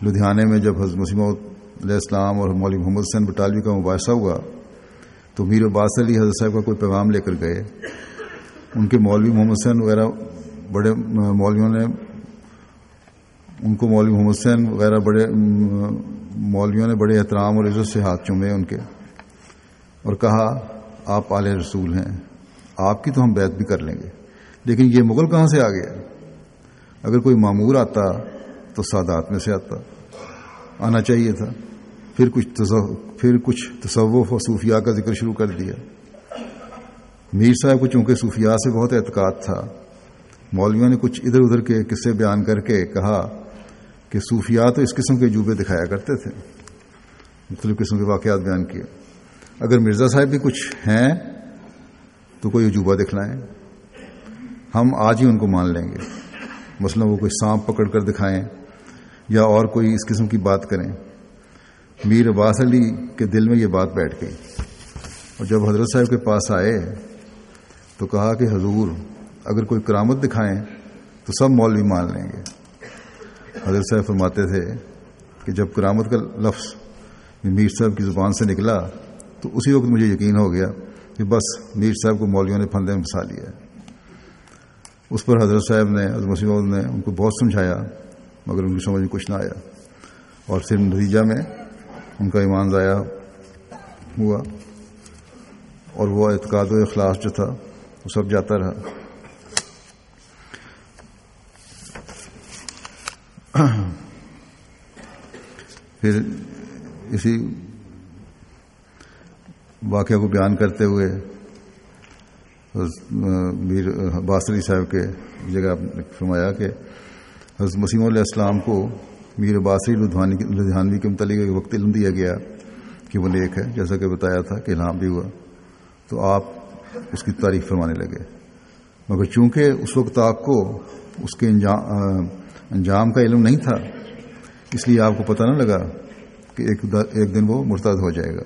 لدھیانے میں جب حضرت مسیح علیہ السلام اور مولوی محمد حسین بٹالوی کا مباحثہ ہوا تو میر عباس علی حضرت صاحب کا کوئی پیغام لے کر گئے۔ ان کے مولوی محمد حسین وغیرہ بڑے مولویوں نے ان کو مولوی محمد حسین وغیرہ بڑے مولویوں نے بڑے احترام اور عزت سے ہاتھ چومے ان کے اور کہا آپ آل رسول ہیں، آپ کی تو ہم بیعت بھی کر لیں گے، لیکن یہ مغل کہاں سے آ گیا؟ اگر کوئی مامور آتا تو سادات میں سے آنا چاہیے تھا۔ پھر کچھ تصوف و صوفیاء کا ذکر شروع کر دیا۔ میر صاحب کو چونکہ صوفیاء سے بہت اعتقاد تھا، مولویوں نے کچھ ادھر ادھر کے قصے بیان کر کے کہا کہ صوفیاء تو اس قسم کے عجوبے دکھایا کرتے تھے، مختلف قسم کے واقعات بیان کیے۔ اگر مرزا صاحب بھی کچھ ہیں تو کوئی عجوبہ دکھلائیں، ہم آج ہی ان کو مان لیں گے۔ مثلا وہ کوئی سانپ پکڑ کر دکھائیں یا اور کوئی اس قسم کی بات کریں۔ میر عباس علی کے دل میں یہ بات بیٹھ گئی اور جب حضرت صاحب کے پاس آئے تو کہا کہ حضور اگر کوئی کرامت دکھائیں تو سب مولوی مان لیں گے۔ حضرت صاحب فرماتے تھے کہ جب کرامت کا لفظ میر صاحب کی زبان سے نکلا تو اسی وقت مجھے یقین ہو گیا کہ بس میر صاحب کو مولویوں نے پھندے میں پھنسا لیا ہے۔ اس پر حضرت صاحب نے، حضرت مسیح موعود نے ان کو بہت سمجھایا مگر ان کی سمجھ میں کچھ نہ آیا اور پھر نتیجہ میں ان کا ایمان ضائع ہوا اور وہ اعتقاد و اخلاص جو تھا وہ سب جاتا رہا۔ پھر اسی واقعہ کو بیان کرتے ہوئے میر عباس علی صاحب کے جگہ فرمایا کہ حضرت مسیح علیہ السلام کو میر عباس علی لدھیانوی کے متعلق ایک وقت علم دیا گیا کہ وہ نیک ہے، جیسا کہ بتایا تھا کہ الہام بھی ہوا، تو آپ اس کی تعریف فرمانے لگے، مگر چونکہ اس وقت آپ کو اس کے انجام کا علم نہیں تھا اس لیے آپ کو پتہ نہ لگا کہ ایک دن وہ مرتد ہو جائے گا،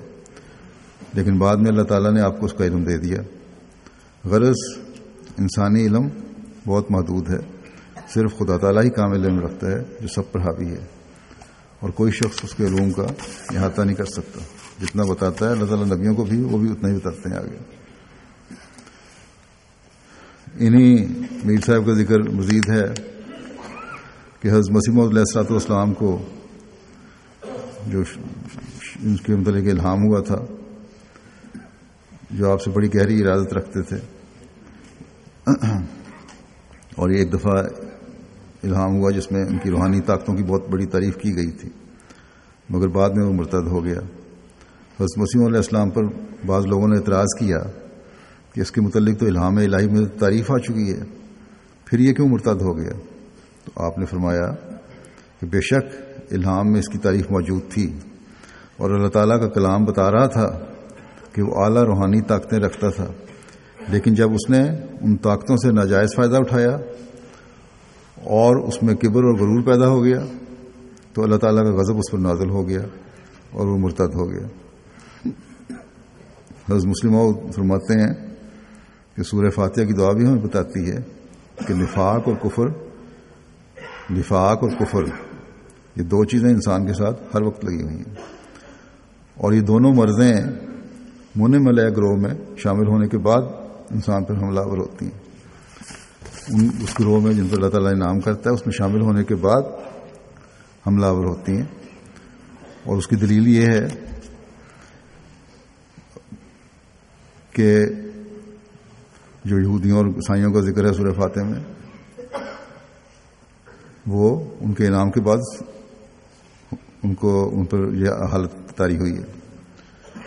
لیکن بعد میں اللہ تعالیٰ نے آپ کو اس کا علم دے دیا۔ غرض انسانی علم بہت محدود ہے، صرف خدا تعالیٰ ہی کامل علم رکھتا ہے جو سب پر حاوی ہے، اور کوئی شخص اس کے علوم کا احاطہ نہیں کر سکتا. جتنا بتاتا ہے اللہ تعالیٰ نبیوں کو بھی، وہ بھی اتنا ہی بتاتے ہیں آگے. انہی میر صاحب کا ذکر مزید ہے کہ حضرت مسیح موعود علیہ الصلوۃ والسلام کو جو ان کے متعلق الہام ہوا تھا، جو آپ سے بڑی گہری ارادت رکھتے تھے، اور یہ ایک دفعہ الہام ہوا جس میں ان کی روحانی طاقتوں کی بہت بڑی تعریف کی گئی تھی، مگر بعد میں وہ مرتد ہو گیا. حضرت مسیح علیہ السلام پر بعض لوگوں نے اعتراض کیا کہ اس کے متعلق تو الہام الہی میں تعریف آ چکی ہے، پھر یہ کیوں مرتد ہو گیا؟ تو آپ نے فرمایا کہ بے شک الہام میں اس کی تعریف موجود تھی، اور اللہ تعالیٰ کا کلام بتا رہا تھا کہ وہ اعلیٰ روحانی طاقتیں رکھتا تھا، لیکن جب اس نے ان طاقتوں سے ناجائز فائدہ اٹھایا اور اس میں کبر اور غرور پیدا ہو گیا تو اللہ تعالیٰ کا غضب اس پر نازل ہو گیا اور وہ مرتد ہو گیا. حضرت مسلم فرماتے ہیں کہ سورہ فاتحہ کی دعا بھی ہمیں بتاتی ہے کہ نفاق اور کفر یہ دو چیزیں انسان کے ساتھ ہر وقت لگی ہوئی ہیں، اور یہ دونوں مرضیں منملہ گروہ میں شامل ہونے کے بعد انسان پر حملہ آور ہوتی ہیں. اس گروہ میں جن پر اللہ تعالیٰ انعام کرتا ہے اس میں شامل ہونے کے بعد حملہ آور ہوتی ہیں. اور اس کی دلیل یہ ہے کہ جو یہودیوں اور عیسائیوں کا ذکر ہے سورہ فاتحہ میں، وہ ان کے انعام کے بعد ان پر یہ حالت طاری ہوئی ہے.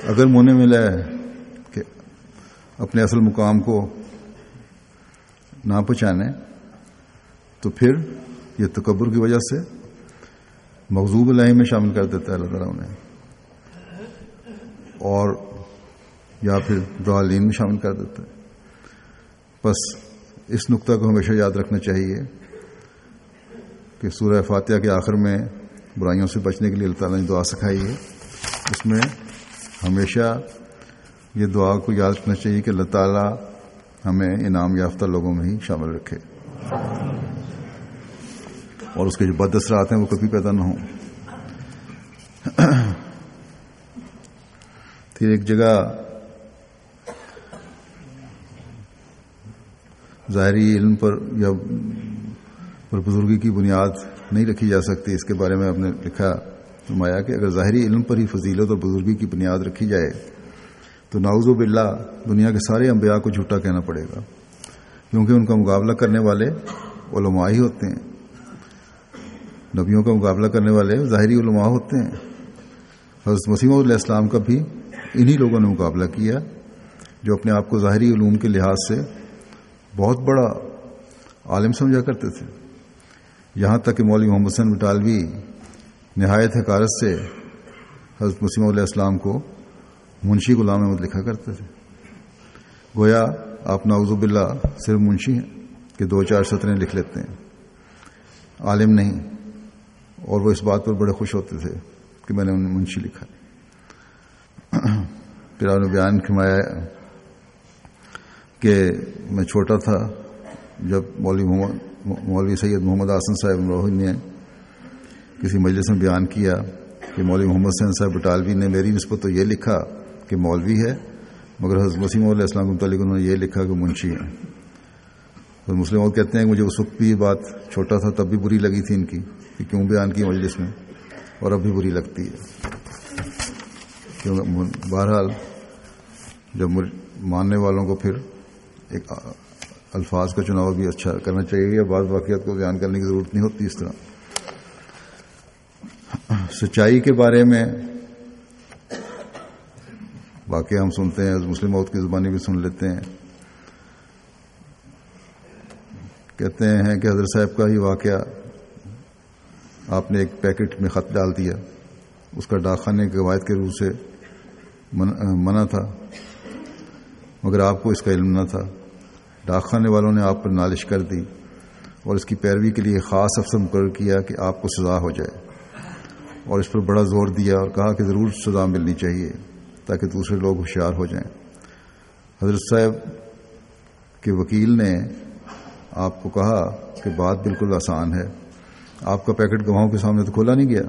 اگر مونے ملا ہے کہ اپنے اصل مقام کو نہ پہچانے تو پھر یہ تکبر کی وجہ سے مغضوب علیہم میں شامل کر دیتا ہے اللہ تعالیٰ انہیں، اور یا پھر ضالین میں شامل کر دیتا ہے. بس اس نقطہ کو ہمیشہ یاد رکھنا چاہیے کہ سورہ فاتحہ کے آخر میں برائیوں سے بچنے کے لیے اللہ تعالیٰ نے دعا سکھائی ہے. اس میں ہمیشہ یہ دعا کو یاد رکھنا چاہیے کہ اللہ تعالیٰ ہمیں انعام یافتہ لوگوں میں ہی شامل رکھے اور اس کے جو بد اثرات ہیں وہ کبھی پیدا نہ ہوں. پھر ایک جگہ ظاہری علم پر یا پر بزرگی کی بنیاد نہیں رکھی جا سکتی. اس کے بارے میں آپ نے لکھا فرمایا کہ اگر ظاہری علم پر ہی فضیلت اور بزرگی کی بنیاد رکھی جائے تو نعوذ باللہ دنیا کے سارے انبیاء کو جھوٹا کہنا پڑے گا، کیونکہ ان کا مقابلہ کرنے والے علماء ہی ہوتے ہیں. نبیوں کا مقابلہ کرنے والے ظاہری علماء ہوتے ہیں. حضرت مسیح موعود علیہ السلام کا بھی انہی لوگوں نے مقابلہ کیا جو اپنے آپ کو ظاہری علوم کے لحاظ سے بہت بڑا عالم سمجھا کرتے تھے. یہاں تک کہ مولوی محمد حسین بٹالوی نہایت حقارت سے حضرت مسیح موعود علیہ السلام کو منشی غلام احمد لکھا کرتے تھے، گویا آپ نعوذ باللہ صرف منشی ہیں کہ 2-4 سطریں لکھ لیتے ہیں، عالم نہیں. اور وہ اس بات پر بڑے خوش ہوتے تھے کہ میں نے انہیں منشی لکھا. پھر آپ نے بیان فرمایا کہ میں چھوٹا تھا جب مولوی سید محمد حسن صاحب روحن نے کسی مجلس میں بیان کیا کہ مولوی محمد حسین صاحب بٹالوی نے میری نسبت تو یہ لکھا کہ مولوی ہے، مگر حضرت مسیح موعود علیہ السلام کے متعلق انہوں نے یہ لکھا کہ منشی ہے. حضرت مسلم موعود کہتے ہیں کہ مجھے اس وقت بھی یہ بات چھوٹا تھا تب بھی بری لگی تھی ان کی کہ کیوں بیان کی مجلس میں، اور اب بھی بری لگتی ہے. کیونکہ بہرحال جب ماننے والوں کو پھر ایک الفاظ کا چناؤ بھی اچھا کرنا چاہیے، یا بعض واقعات کو بیان کرنے کی ضرورت نہیں ہوتی. اس طرح سچائی کے بارے میں واقعہ ہم سنتے ہیں، مسلم موعود کی زبانی بھی سن لیتے ہیں. کہتے ہیں کہ حضرت صاحب کا ہی واقعہ، آپ نے ایک پیکٹ میں خط ڈال دیا، اس کا ڈاک خانے کی قواعد کے روح سے منع تھا، مگر آپ کو اس کا علم نہ تھا. ڈاک خانے والوں نے آپ پر نالش کر دی اور اس کی پیروی کے لیے خاص افسر مقرر کیا کہ آپ کو سزا ہو جائے، اور اس پر بڑا زور دیا اور کہا کہ ضرور سزا ملنی چاہیے تاکہ دوسرے لوگ ہوشیار ہو جائیں. حضرت صاحب کے وکیل نے آپ کو کہا کہ بات بالکل آسان ہے، آپ کا پیکٹ گواہوں کے سامنے تو کھولا نہیں گیا،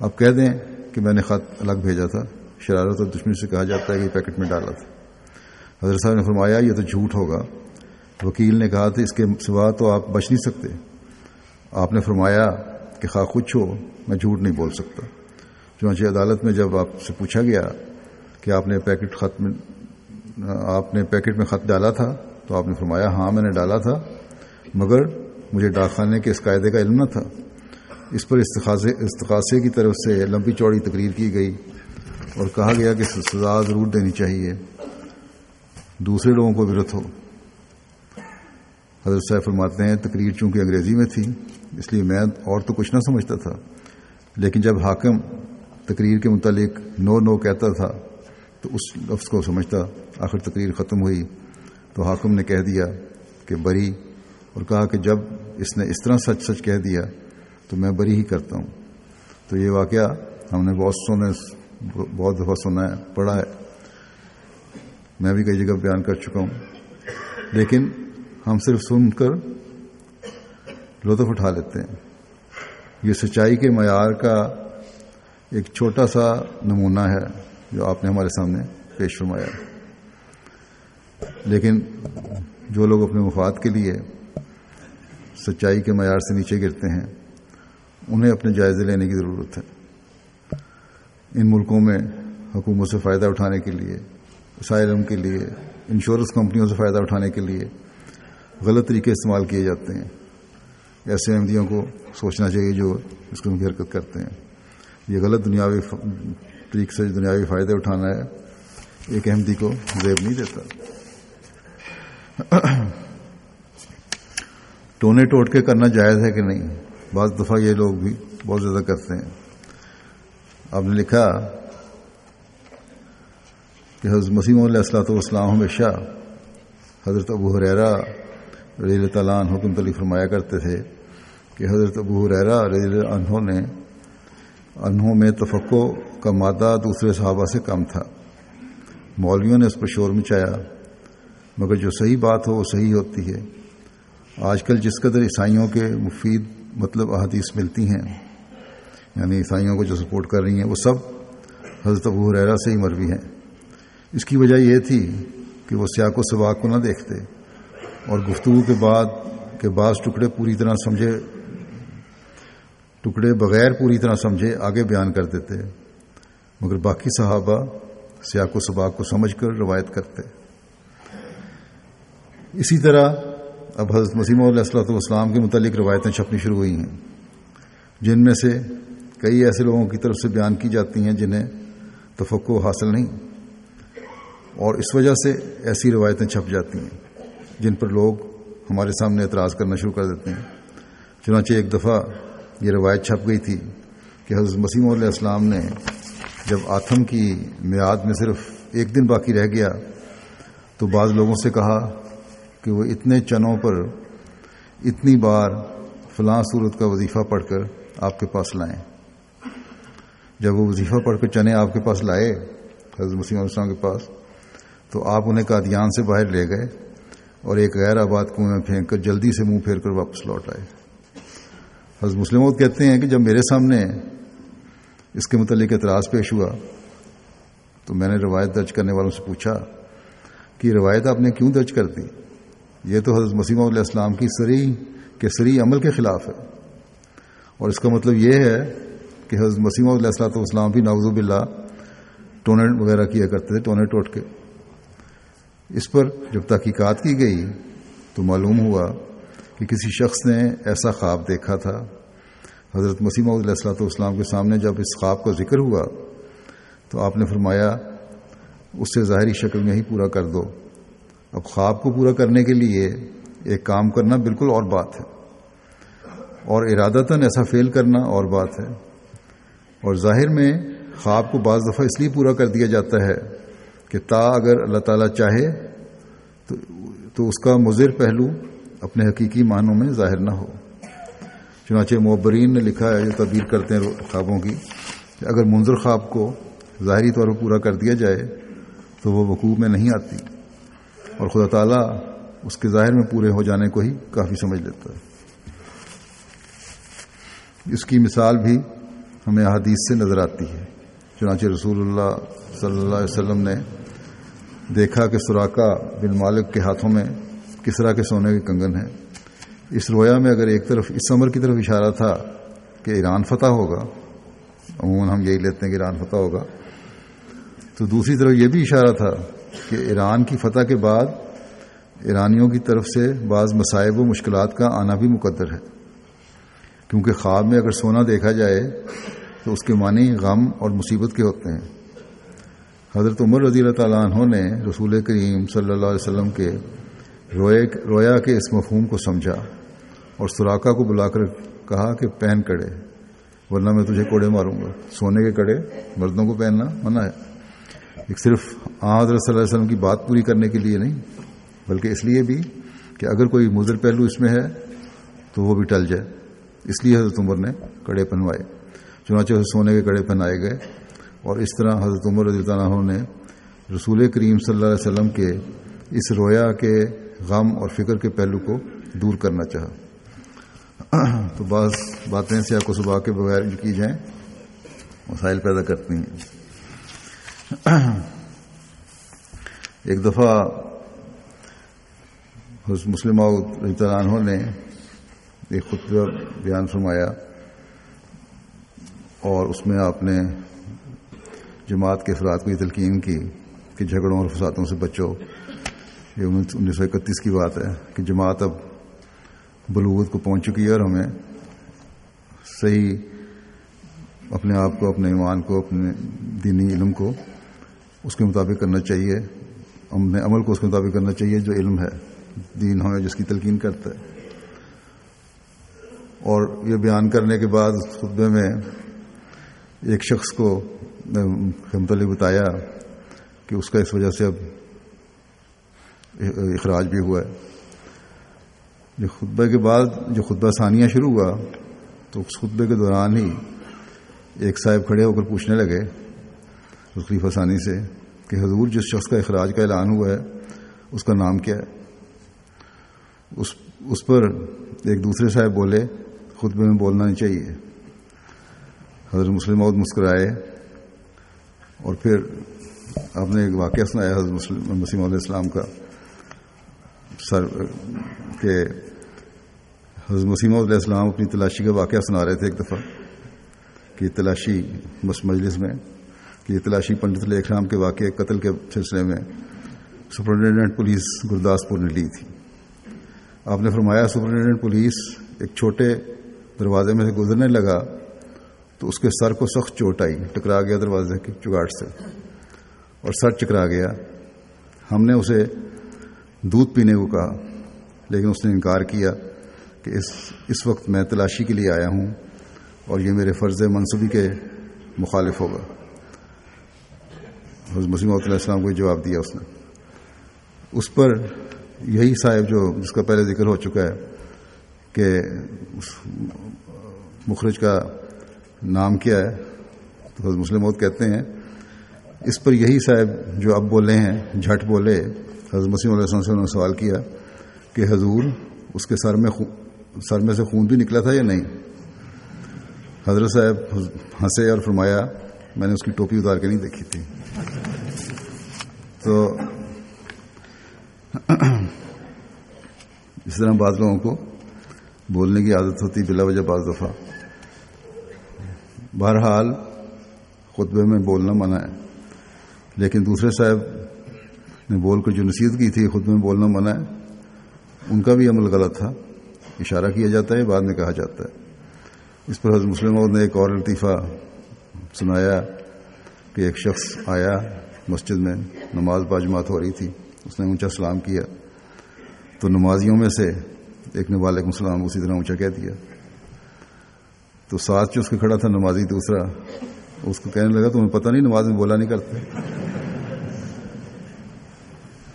آپ کہہ دیں کہ میں نے خط الگ بھیجا تھا، شرارت اور دشمنی سے کہا جاتا ہے کہ پیکٹ میں ڈالا تھا۔ حضرت صاحب نے فرمایا یہ تو جھوٹ ہوگا۔ وکیل نے کہا تھا اس کے سوا تو آپ بچ نہیں سکتے۔ آپ نے فرمایا کہ خواہ کچھ ہو میں جھوٹ نہیں بول سکتا۔ چنانچہ عدالت میں جب آپ سے پوچھا گیا کہ آپ نے پیکٹ میں خط ڈالا تھا تو آپ نے فرمایا ہاں میں نے ڈالا تھا، مگر مجھے ڈاک خانے کے اس قاعدے کا علم نہ تھا۔ اس پر استغاثے کی طرف سے لمبی چوڑی تقریر کی گئی اور کہا گیا کہ سزا ضرور دینی چاہیے، دوسرے لوگوں کو عبرت ہو۔ حضرت صاحب فرماتے ہیں تقریر چونکہ انگریزی میں تھی اس لیے میں اور تو کچھ نہ سمجھتا تھا، لیکن جب حاکم تقریر کے متعلق نو کہتا تھا تو اس لفظ کو سمجھتا۔ آخر تقریر ختم ہوئی تو حاکم نے کہہ دیا کہ بری، اور کہا کہ جب اس نے اس طرح سچ کہہ دیا تو میں بری ہی کرتا ہوں۔ تو یہ واقعہ ہم نے بہت دفعہ سنا ہے، پڑھا ہے، میں بھی کئی جگہ بیان کر چکا ہوں، لیکن ہم صرف سن کر لطف اٹھا لیتے ہیں۔ یہ سچائی کے معیار کا ایک چھوٹا سا نمونہ ہے جو آپ نے ہمارے سامنے پیش فرمایا، لیکن جو لوگ اپنے مفاد کے لیے سچائی کے معیار سے نیچے گرتے ہیں انہیں اپنے جائزے لینے کی ضرورت ہے۔ ان ملکوں میں حکومت سے فائدہ اٹھانے کے لیے، اسائلم کے لیے، انشورنس کمپنیوں سے فائدہ اٹھانے کے لیے غلط طریقے استعمال کیے جاتے ہیں۔ ایسے احمدیوں کو سوچنا چاہیے جو اس قسم کی حرکت کرتے ہیں۔ یہ غلط دنیاوی طریقے سے دنیاوی فائدے اٹھانا ہے، ایک احمدی کو زیب نہیں دیتا۔ ٹونے ٹوٹ کے کرنا جائز ہے کہ نہیں؟ بعض دفعہ یہ لوگ بھی بہت زیادہ کرتے ہیں۔ آپ نے لکھا کہ حضرت مسیح موعود علیہ السلام ہمیشہ حضرت ابو ہریرہ رضی اللہ تعالیٰ عنہ کو متعلق فرمایا کرتے تھے کہ حضرت ابو ہریرہ رضی اللہ عنہ میں تفقہ کا مادہ دوسرے صحابہ سے کم تھا۔ مولویوں نے اس پر شور مچایا، مگر جو صحیح بات ہو وہ صحیح ہوتی ہے۔ آج کل جس قدر عیسائیوں کے مفید احادیث ملتی ہیں، یعنی عیسائیوں کو جو سپورٹ کر رہی ہیں، وہ سب حضرت ابو ہریرہ سے ہی مروی ہیں۔ اس کی وجہ یہ تھی کہ وہ سیاق و سباق کو نہ دیکھتے اور گفتگو کے بعد کے بعض ٹکڑے بغیر پوری طرح سمجھے آگے بیان کر دیتے، مگر باقی صحابہ سیاق و سباق کو سمجھ کر روایت کرتے۔ اسی طرح اب حضرت مسیح موعود علیہ السلام کے متعلق روایتیں چھپنی شروع ہوئی ہیں، جن میں سے کئی ایسے لوگوں کی طرف سے بیان کی جاتی ہیں جنہیں تفقہ حاصل نہیں، اور اس وجہ سے ایسی روایتیں چھپ جاتی ہیں جن پر لوگ ہمارے سامنے اعتراض کرنا شروع کر دیتے ہیں۔ چنانچہ ایک دفعہ یہ روایت چھپ گئی تھی کہ حضرت مسیح موعود علیہ السلام نے جب آتم کی میعاد میں صرف ایک دن باقی رہ گیا تو بعض لوگوں سے کہا کہ وہ اتنے چنوں پر اتنی بار فلاں صورت کا وظیفہ پڑھ کر آپ کے پاس لائیں۔ جب وہ وظیفہ پڑھ کر چنے آپ کے پاس لائے حضرت مسیح علیہ السلام کے پاس، تو آپ انہیں قادیان سے باہر لے گئے اور ایک غیر آباد کنویں میں پھینک کر جلدی سے منہ پھیر کر واپس لوٹ آئے۔ حضرت مسلم موعود کہتے ہیں کہ جب میرے سامنے اس کے متعلق اعتراض پیش ہوا تو میں نے روایت درج کرنے والوں سے پوچھا کہ یہ روایت آپ نے کیوں درج کر دی؟ یہ تو حضرت مسیح موعود علیہ السلام کی صریح عمل کے خلاف ہے، اور اس کا مطلب یہ ہے کہ حضرت مسیح موعود علیہ السلام بھی نعوذ باللہ ٹونے وغیرہ کیا کرتے تھے، ٹونے ٹوٹ کے۔ اس پر جب تحقیقات کی گئی تو معلوم ہوا کہ کسی شخص نے ایسا خواب دیکھا تھا۔ حضرت مسیح موعود علیہ السلام کے سامنے جب اس خواب کا ذکر ہوا تو آپ نے فرمایا اسے ظاہری شکل میں ہی پورا کر دو۔ اب خواب کو پورا کرنے کے لیے ایک کام کرنا بالکل اور بات ہے، اور ارادتاً ایسا فعل کرنا اور بات ہے، اور ظاہر میں خواب کو بعض دفعہ اس لیے پورا کر دیا جاتا ہے کہ اگر اللہ تعالیٰ چاہے تو اس کا مضر پہلو اپنے حقیقی معنوں میں ظاہر نہ ہو۔ چنانچہ معبرین نے لکھا ہے، جو تعبیر کرتے ہیں خوابوں کی، کہ اگر منظر خواب کو ظاہری طور پر پورا کر دیا جائے تو وہ وقوع میں نہیں آتی، اور خدا تعالیٰ اس کے ظاہر میں پورے ہو جانے کو ہی کافی سمجھ لیتا ہے۔ اس کی مثال بھی ہمیں احادیث سے نظر آتی ہے۔ چنانچہ رسول اللہ صلی اللہ علیہ وسلم نے دیکھا کہ سراقہ بن مالک کے ہاتھوں میں کسرا کے سونے کے کنگن ہیں۔ اس رویا میں اگر ایک طرف اس امر کی طرف اشارہ تھا کہ ایران فتح ہوگا، عموماً ہم یہی لیتے ہیں کہ ایران فتح ہوگا، تو دوسری طرف یہ بھی اشارہ تھا کہ ایران کی فتح کے بعد ایرانیوں کی طرف سے بعض مصائب و مشکلات کا آنا بھی مقدر ہے، کیونکہ خواب میں اگر سونا دیکھا جائے تو اس کے معنی غم اور مصیبت کے ہوتے ہیں۔ حضرت عمر رضی اللہ تعالیٰ عنہ نے رسول کریم صلی اللہ علیہ وسلم کے رویا کے اس مفہوم کو سمجھا اور سراقہ کو بلا کر کہا کہ پہن کڑے، ورنہ میں تجھے کوڑے ماروں گا۔ سونے کے کڑے مردوں کو پہننا منع ہے، ایک صرف حضرت صلی اللہ علیہ وسلم کی بات پوری کرنے کے لیے نہیں، بلکہ اس لیے بھی کہ اگر کوئی مضر پہلو اس میں ہے تو وہ بھی ٹل جائے، اس لیے حضرت عمر نے کڑے پہنوائے۔ چنانچہ سونے کے کڑے پہنائے گئے، اور اس طرح حضرت عمر رضی اللہ عنہ نے رسول کریم صلی اللہ علیہ وسلم کے اس رویا کے غم اور فکر کے پہلو کو دور کرنا چاہا۔ تو بعض باتیں سیاق و سباق کے بغیر جو کی جائیں مسائل پیدا کرتی ہیں۔ ایک دفعہ حضرت مسلم موعود رضی اللہ عنہ نے ایک خطبہ بیان فرمایا، اور اس میں آپ نے جماعت کے افراد کو یہ تلقین کی کہ جھگڑوں اور فسادوں سے بچو۔ یہ 1931 کی بات ہے کہ جماعت اب بلوغت کو پہنچ چکی ہے، اور ہمیں صحیح اپنے آپ کو، اپنے ایمان کو، اپنے دینی علم کو اس کے مطابق کرنا چاہیے، اپنے عمل کو اس کے مطابق کرنا چاہیے جو علم ہے، دین ہمیں جس کی تلقین کرتا ہے۔ اور یہ بیان کرنے کے بعد خطبے میں ایک شخص کو کے متعلق بتایا کہ اس کا اس وجہ سے اب اخراج بھی ہوا ہے۔ جو خطبے کے بعد جو خطبہ ثانیہ شروع ہوا تو اس خطبے کے دوران ہی ایک صاحب کھڑے ہو کر پوچھنے لگے خلیفہ ثانی سے کہ حضور جس شخص کا اخراج کا اعلان ہوا ہے اس کا نام کیا ہے؟ اس پر ایک دوسرے صاحب بولے خطبے میں بولنا نہیں چاہیے۔ حضرت مسلم موعود مسکرائے اور پھر آپ نے ایک واقعہ سنایا حضرت مسیح موعود علیہ السلام کا، کہ حضرت مسیح موعود علیہ السلام اپنی تلاشی کا واقعہ سنا رہے تھے ایک دفعہ کہ تلاشی مجلس میں کہ یہ تلاشی پنڈت علیہ السلام کے واقعے قتل کے سلسلے میں سپرنٹینڈنٹ پولیس گرداسپور نے لی تھی۔ آپ نے فرمایا سپرنٹینڈنٹ پولیس ایک چھوٹے دروازے میں سے گزرنے لگا تو اس کے سر کو سخت چوٹ آئی، ٹکرا گیا دروازے کی چگاٹ سے اور سر چکرا گیا۔ ہم نے اسے دودھ پینے کو کہا لیکن اس نے انکار کیا کہ اس وقت میں تلاشی کے لیے آیا ہوں اور یہ میرے فرض منصبی کے مخالف ہوگا۔ حضرت مسیح موعود علیہ السلام کو جواب دیا اس نے۔ اس پر یہی صاحب جس کا پہلے ذکر ہو چکا ہے کہ مخرج کا نام کیا ہے، تو حضرت مسلم موعود کہتے ہیں اس پر یہی صاحب جو اب بولے ہیں جھٹ بولے، حضرت مسیح علیہ السلام سے انہوں نے سوال کیا کہ حضور اس کے سر میں سے خون بھی نکلا تھا یا نہیں؟ حضرت صاحب ہنسے اور فرمایا میں نے اس کی ٹوپی اتار کے نہیں دیکھی تھی۔ تو اس طرح بعض لوگوں کو بولنے کی عادت ہوتی بلا وجہ بعض دفعہ۔ بہرحال خطبے میں بولنا منع ہے، لیکن دوسرے صاحب نے بول کر جو نصیحت کی تھی خطبے میں بولنا منع ہے، ان کا بھی عمل غلط تھا۔ اشارہ کیا جاتا ہے، بعد میں کہا جاتا ہے۔ اس پر حضرت مسلم موعود نے ایک اور لطیفہ سنایا کہ ایک شخص آیا مسجد میں، نماز باجماعت ہو رہی تھی، اس نے اونچا سلام کیا تو نمازیوں میں سے ایک نے وعلیکم السلام اسی طرح اونچا کہہ دیا۔ تو ساتھ جو اس کے کھڑا تھا نمازی دوسرا، اس کو کہنے لگا تمہیں پتہ نہیں نماز میں بولا نہیں کرتے،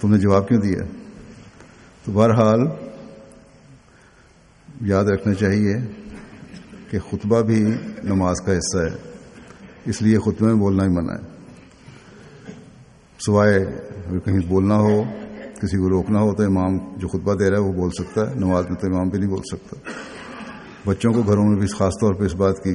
تم نے جواب کیوں دیا؟ تو بہرحال یاد رکھنا چاہیے کہ خطبہ بھی نماز کا حصہ ہے، اس لیے خطبے میں بولنا ہی منع ہے، سوائے اگر کہیں بولنا ہو، کسی کو روکنا ہو تو امام جو خطبہ دے رہا ہے وہ بول سکتا ہے، نماز میں تو امام بھی نہیں بول سکتا۔ بچوں کو گھروں میں بھی خاص طور پہ اس بات کی